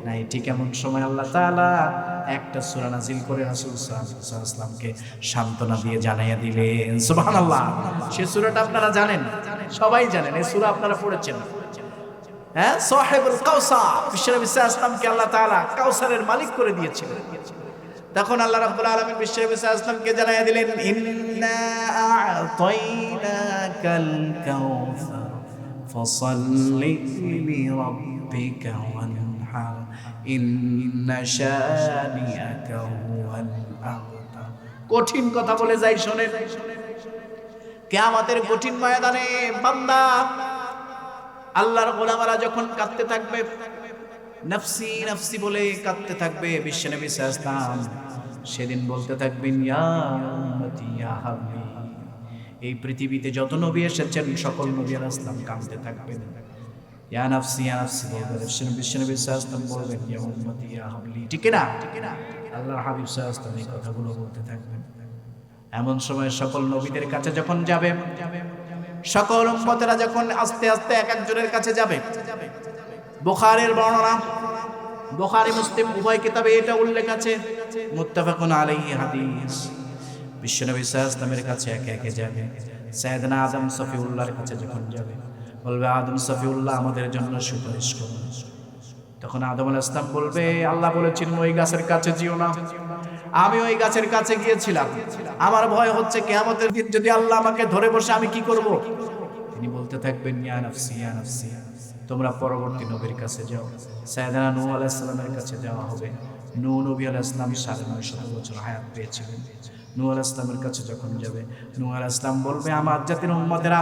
নাই। ঠিক এমন সময় আল্লাহ তাআলা একটা সূরা নাযিল করে রাসূল সাল্লাল্লাহু আলাইহি ওয়াসাল্লামকে সান্ত্বনা দিয়ে জানাইয়া দিলেন। সুবহানাল্লাহ। সেই সূরাটা আপনারা জানেন, সবাই জানেন, এই সূরা আপনারা পড়েছেন। হ্যাঁ, সাহেবুল কাউসার, বিশ্বনবী সাল্লাল্লাহু আলাইহি ওয়াসাল্লামকে আল্লাহ তাআলা কাউসারের মালিক করে দিয়েছিলেন। তখন আল্লাহ রাব্বুল আলামিন বিশ্বনবী সাল্লাল্লাহু আলাইহি ওয়াসাল্লামকে জানাইয়া দিলেন, ইন্না আ'তাইনাকাল কাউসার ফাসাল্লি লিরাব্বিকা ওয়ানহার ইন্না শানিআকা হুয়াল আবতার। কঠিন কথা বলে যাই শোনেন, কিয়ামতের কঠিন ময়দানে বান্দা আল্লাহর গোলামেরা যখন কাঁদতে থাকবে, নফসি নফসি বলে কাঁদতে থাকবে, বিশ্বনবী সাল্লাল্লাহু আলাইহি ওয়াসাল্লাম সেদিন বলতে থাকবেন, ইয়া উম্মতি ইয়া হাবলি। এই পৃথিবীতে যত নবী এসেছেন সকল নবী আলাইহিস সালাম কাঁদতে থাকবেন, ইয়া নফসি বলবেন। বিশ্বনবী সাল্লাল্লাহু আলাইহি ওয়াসাল্লাম বলবেন, ইয়া উম্মতি ইয়া হাবলি। ঠিক না? আল্লাহর হাবিব সাল্লাল্লাহু আলাইহি ওয়াসাল্লাম এই কথাগুলো বলতে থাকবেন। এমন সময় সকল নবীদের কাছে যখন যাবে, সকল উম্মতেরা যখন আস্তে আস্তে এক একজনের কাছে যাবে, বুখারীর বর্ণনা, বুখারী মুসলিম উভয় কিতাবে এটা উল্লেখ আছে, মুত্তাফাকুন আলাইহি হাদিস। বিশ্বনবী সাল্লাল্লাহু আলাইহি ওয়াসাল্লামের কাছে একে একে যাবে। সাইয়েদনা আদম সফিউল্লাহর কাছে যখন যাবে, বলবে, আদম সফিউল্লাহ আমাদের জন্য সুপারিশ করুন। তখন আদম আলাইহিস সালাম বলবে, আল্লাহ বলেছেন ওই গাছের কাছে যেও না। আমি ওই গাছের কাছে গিয়েছিলাম, আমার ভয় হচ্ছে কিয়ামতের দিন যদি আল্লাহ আমাকে ধরে বসে আমি কি করব। তিনি বলতে থাকবেন, ইয়া নফসি ইয়া নফসি, তোমরা পরবর্তী নবীর কাছে যাও। সাইয়েদনা নূহ আলাইহিস সালামের কাছে যাওয়া হবে। নূহ নবী আলাইহিস সালাম 950 বছর হায়াত পেয়েছিলেন। নূহ আলাইহিস সালামের কাছে যখন যাবে, নূহ আলাইহিস সালাম বলবে, আমার জাতির উম্মতেরা,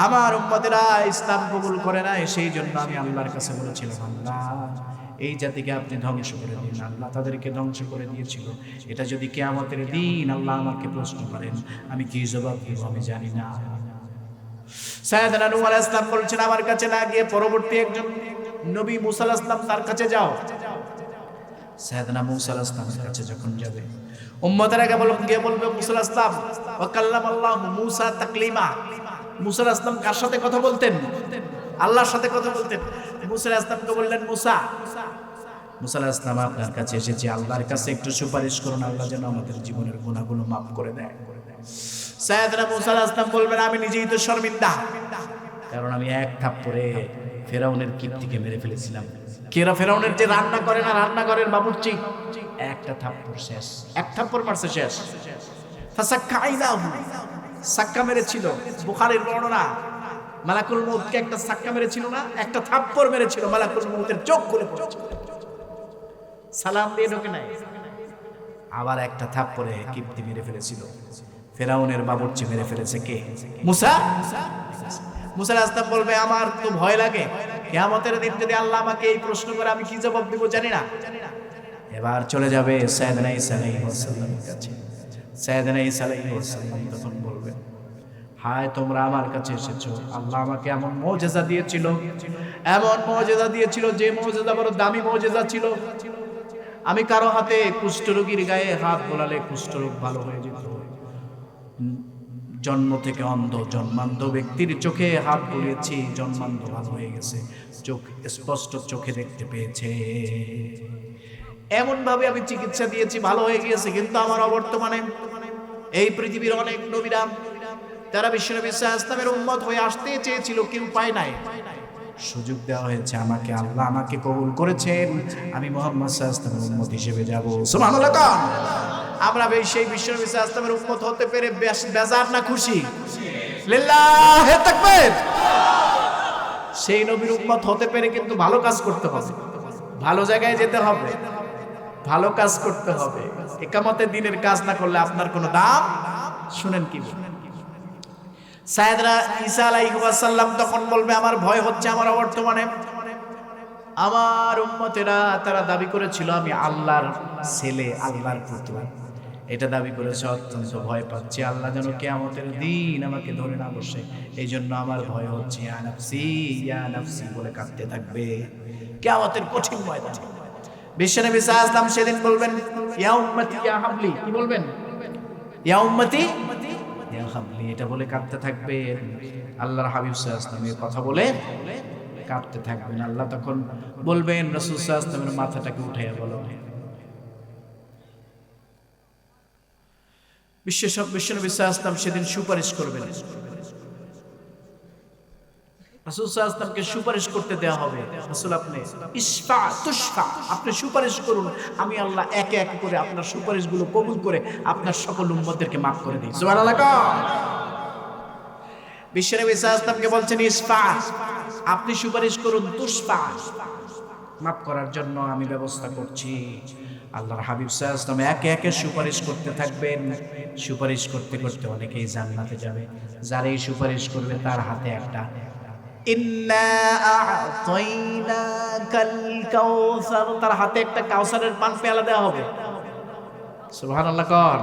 আমার উম্মতেরা ইসলাম কবুল করে না, সেই জন্য আমি আল্লাহর কাছে বলেছিলাম, আল্লাহ এই জাতিকে আপনি ধ্বংস করে দিন। আল্লাহ তাদেরকে ধ্বংস করে দিয়েছিল। এটা যদি কিয়ামতের দিন আল্লাহ আমাকে প্রশ্ন করেন, আমি কি জবাব দিব আমি জানি না। সাইয়েদনা নূহ আলাইহিস সালাম বলছেন, আমার কাছে না গিয়ে পরবর্তী একজন নবী মুসা আলাইহিস সালাম তার কাছে যাও। সাইয়েদনা মুসা আলাইহিস সালামের কাছে যখন যাবে, উম্মতেরা গিয়ে বলবে, মুসা আলাইহিস সালাম ওয়া কাল্লামাল্লাহু মুসা তাকলিমা। মুসা আলাইহিস সালাম কার সাথে কথা বলতেন? আল্লাহর সাথে কথা বলতেন। মুসা আলাইহিস সালামকে বললেন, মুসা আলাইহিস সালাম আপনার কাছে এসেছি, আল্লাহর কাছে একটু সুপারিশ করুন, আল্লাহ যেন আমাদের জীবনের গুনাহগুলো মাফ করে দেয়। সাইয়েদনা মুসা আলাইহিস সালাম বলবেন, আমি নিজেই তো শর্মিন্দা, কারণ আমি এক থাপ্পড়ে ফেরাউনের কীর্তিকে মেরে ফেলেছিলাম। ফেরাউনের যে রান্না করে না, রান্নাঘরের বাবুর্চি, একটা থাপ্পড় শেষ, এক থাপ্পড় মারছে শেষ। ফাসাক্কাইনাহু, সাক্কা মেরেছিল। বুখারীর বর্ণনা, মালাকুল মউতকে একটা সাক্কা মেরেছিল না, একটা থাপ্পড় মেরেছিল, মালাকুল মউতের চোখ খুলে পড়েছিল। সালাম দিয়ে ঢোকে নাই, আবার একটা থাপ্পড়ে কীর্তি মেরে ফেলেছিল। ফেরাউনের বাবুর্চি মেরে ফেলেছে কে? মুসা। মুসা আলাইহিস সালাম বলবে, আমার তো ভয় লাগে, কিয়ামতের দিন যদি আল্লাহ আমাকে এই প্রশ্ন করে আমি কি জবাব দিব জানি না। এবার চলে যাবে সাইয়েদনা ঈসা আলাইহিস সালামের কাছে। সাইয়েদনা ঈসা আলাইহিস সালাম তখন বলবেন, হায় তোমরা আমার কাছে এসেছো, আল্লাহ আমাকে এমন মুজিজা দিয়েছিল, এমন মুজিজা দিয়েছিল, যে মুজিজা বড় দামি মুজিজা ছিল। আমি কারো হাতে কুষ্ঠরোগীর গায়ে হাত বোলালে কুষ্ঠরোগ ভালো হয়ে যেত। জন্ম থেকে অন্ধ, জন্মান্ধ ব্যক্তির চোখে হাত বুলিয়েছি, জন্মান্ধ ভালো হয়ে গেছে, চোখ স্পষ্ট চোখে দেখতে পেয়েছে। এমন ভাবে আমি চিকিৎসা দিয়েছি, ভালো হয়ে গিয়েছে। কিন্তু আমার অবর্তমানে এই পৃথিবীর অনেক নবীরা, তারা বিশ্বনবী সাল্লাল্লাহু আলাইহি ওয়াসাল্লামের উম্মত হয়ে আসতে চেয়েছিল, কেউ পায় নাই। সুযোগ দেওয়া হয়েছে আমাকে, আল্লাহ আমাকে কবুল করেছেন, আমি মুহাম্মদ সাল্লাল্লাহু আলাইহি ওয়াসাল্লামের উম্মত হিসেবে যাব। সুবহানাল্লাহ। আমরা সেই বিশ্বনবী সাল্লাল্লাহু আলাইহি ওয়াসাল্লামের উম্মত হতে পেরে বেজার না খুশি? লিল্লাহি তাকবীর। সেই নবীর উম্মত হতে পেরে কিন্তু ভালো কাজ করতে হবে, ভালো জায়গায় যেতে হবে, ভালো কাজ করতে হবে। ইকামতের দিনের কাজ না করলে আপনার কোনো দাম। শুনেন কি সাইয়েদনা ঈসা আলাইহিস সালাম তখন বলবে, আমার ভয় হচ্ছে, আমার বর্তমানে আমার উম্মতেরা তারা দাবি করেছিল আমি আল্লাহর ছেলে, আল্লাহর পুত্র, এটা দাবি করেছে, অত্যন্ত ভয় পাচ্ছি, আল্লাহ যেন কিয়ামতের দিন আমাকে ধরে না বসে, এই জন্য আমার ভয় হচ্ছে। ইয়া নাফসি বলে কাঁদতে থাকবে কিয়ামতের কঠিন ময়দানে। বিশ্বনবী সাল্লাল্লাহু আলাইহি ওয়াসাল্লাম সেদিন বলবেন, ইয়া উম্মতি ইয়া হাবলি। কি বলবেন? ইয়া উম্মতি ইয়া হাবলি, এটা বলে কাঁদতে থাকবেন। আল্লাহর হাবিব সাল্লাল্লাহু আলাইহি ওয়াসাল্লাম এই কথা বলে কাঁদতে থাকবেন। আল্লাহ তখন বলবেন, রাসূল সাল্লাল্লাহু আলাইহি ওয়াসাল্লামের মাথাটাকে উঠাইয়া বলো। বিশ্বনবী সাল্লাল্লাহু আলাইহি ওয়াসাল্লাম সেদিন সুপারিশ করবেন। রাসূল সাল্লাল্লাহু আলাইহি ওয়াসাল্লামকে সুপারিশ করতে দেওয়া হবে। রাসূল আপনি ইশফা তুশফা, আপনি সুপারিশ করুন, আমি আল্লাহ একে একে করে আপনার সুপারিশগুলো কবুল করে আপনার সকল উম্মতদেরকে মাফ করে দিই। সুবহানাল্লাহ। বিশ্বনবী সাল্লাল্লাহু আলাইহি ওয়াসাল্লামকে বলছেন ইশফা, আপনি সুপারিশ করুন, তুশফা, মাফ করার জন্য আমি ব্যবস্থা করছি। আল্লাহর হাবিব সাল্লাল্লাহু আলাইহি ওয়াসাল্লাম একে একে সুপারিশ করতে থাকবেন। সুপারিশ করতে করতে অনেকেই জান্নাতে যাবে। যারা এই সুপারিশ করবে তার হাতে একটা ইন্না আ'তাইনাকাল কাউসার, তার হাতে একটা কাউসারের পান পেয়ালা দেওয়া হবে। সুবহানাল্লাহ কোন।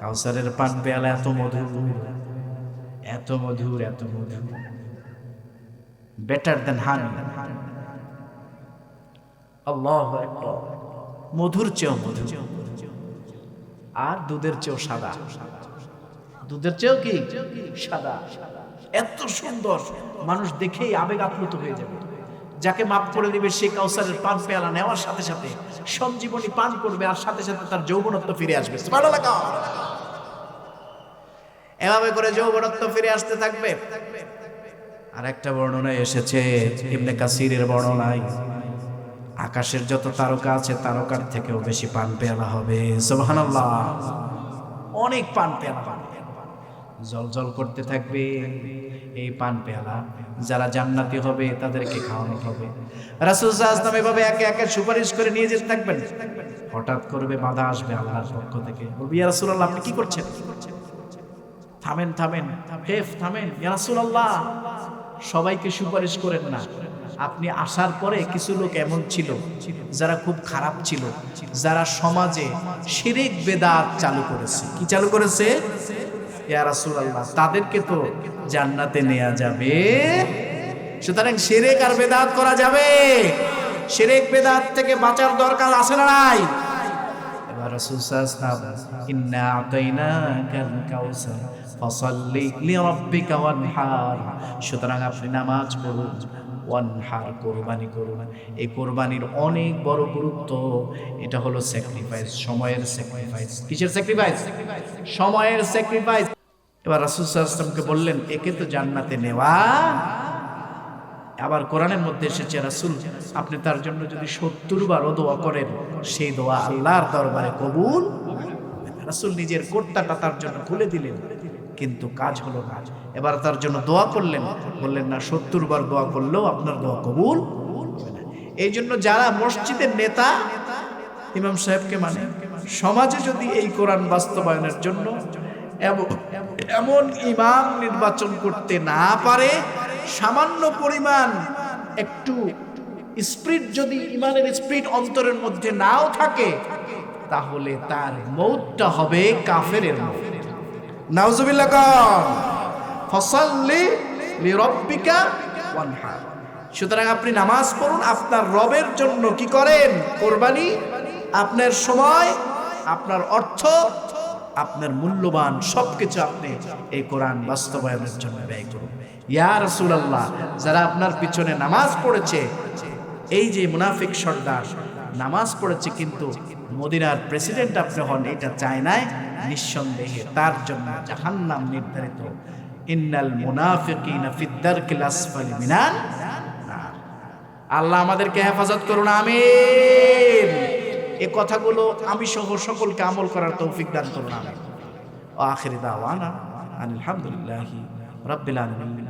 কাউসারের পান পেয়ালা এত মধুর, এত মধুর, এত মধুর, বেটার দেন হানি। আল্লাহু আকবার। মধুর চেয়েও মধুর, আর দুধের চেয়েও সাদা। দুধের চেয়েও কি সাদা। এত সুন্দর, মানুষ দেখেই আবেগ আপ্লুত হয়ে যাবে। যাকে মাফ করে দিবে সে কাউসারের পান পেয়ালা নেওয়ার সাথে সাথে সঞ্জীবনী পান করবে, আর সাথে সাথে তার যৌবনত্ব ফিরে আসবে। সুবহানাল্লাহ। এভাবে করে যৌবনত্ব ফিরে আসতে থাকবে। আর একটা বর্ণনায় এসেছে, ইবনে কাসিরের বর্ণনায়, আকাশের যত তারকা আছে তারকার থেকেও বেশি পান পেয়ালা হবে। সুবহানাল্লাহ। অনেক পান পেয়ালা পাবে, জলজল করতে থাকবে এই পান পেয়ালা। যারা জান্নাতি হবে তাদেরকে খাওয়ানো হবে। রাসূল সাল্লাল্লাহু আলাইহি ওয়াসাল্লাম এভাবে একে একে সুপারিশ করে নিয়ে যেতে থাকবেন। হঠাৎ করবে বাধা আসবে আল্লাহর পক্ষ থেকে, বলবে ইয়া রাসূলুল্লাহ আপনি কি করছেন? থামেন থামেন, হেফ থামেন, ইয়া রাসূলুল্লাহ সবাইকে সুপারিশ করেন না। আপনি আসার পরে কিছু লোক এমন ছিল যারা খুব খারাপ ছিল, যারা সমাজে শিরক বেদাত চালু করেছে। কি চালু করেছে? ইয়া রাসূলুল্লাহ তাদেরকে তো জান্নাতে নেওয়া যাবে, সুতরাং শিরক আর বেদাত করা যাবে। শিরক বেদাত থেকে বাঁচার দরকার আছে না নাই? এবার রাসূল সাল্লাল্লাহু আলাইহি ওয়াসাল্লাম ইন্না আতাইনাকাল কাউসার ফাসাল্লি লিরাব্বিকা ওয়ানহার, সুতরাং আপনি নামাজ পড়ুন, ওয়ানহার কোরবানি করুন। এই কোরবানির অনেক বড় গুরুত্ব। এটা হলো স্যাক্রিফাইস, সময়ের স্যাক্রিফাইস। কিসের স্যাক্রিফাইস? সময়ের স্যাক্রিফাইস। এবার রাসূল সাল্লাল্লাহু আলাইহি ওয়াসাল্লামকে বললেন একে তো জান্নাতে নেওয়া। আবার কোরআনের মধ্যে এসেছে রাসূল আপনি তার জন্য যদি ৭০ বারও দোয়া করেন সেই দোয়া আল্লাহর দরবারে কবুল। রাসূল নিজের কোটটাটা তার জন্য খুলে দিলেন, কিন্তু কাজ হলো না। এবার তার জন্য দোয়া করলেন, বললেন না ৭০ বার দোয়া করলেও আপনার দোয়া কবুল হবে না। এই জন্য যারা মসজিদের নেতা ইমাম সাহেবকে মানে, সমাজে যদি এই কোরআন বাস্তবায়নের জন্য এমন ইমাম নির্বাচন করতে না পারে, সামান্য পরিমাণ একটু স্পিরিট যদি ইমানের স্পিরিট অন্তরের মধ্যে নাও থাকে, তাহলে তার মৌতটা হবে কাফেরের মৌত। নাউজুবিল্লাহ। কান ফাসাল্লি লিরাব্বিকা ওয়ানহার, সুতরাং আপনি নামাজ পড়ুন, আপনার রবের জন্য কি করেন? কোরবানি। আপনার সময়, আপনার অর্থ, আপনার মূল্যবান সবকিছু আপনি এই কোরআন বাস্তবায়নের জন্য ব্যয় করুন। ইয়া রাসূলুল্লাহ যারা আপনার পিছনে নামাজ পড়েছে, এই যে মুনাফিক সর্দার নামাজ পড়েছে কিন্তু মদিনার প্রেসিডেন্ট আপনি হন এটা চায় নাই, নিঃসন্দেহে তার জন্য জাহান্নাম নির্ধারিত। ইন্নাল মুনাফিকিনা ফিদ দারকিল আসফালি মিনান নার। আল্লাহ আমাদেরকে হেফাজত করুন, আমিন। এই কথাগুলো আমি সহ সকলকে আমল করার তৌফিক দান করুন, আমিন। ওয়া আখিরু দাওয়ানা আলহামদুলিল্লাহি রাব্বিল আলামিন।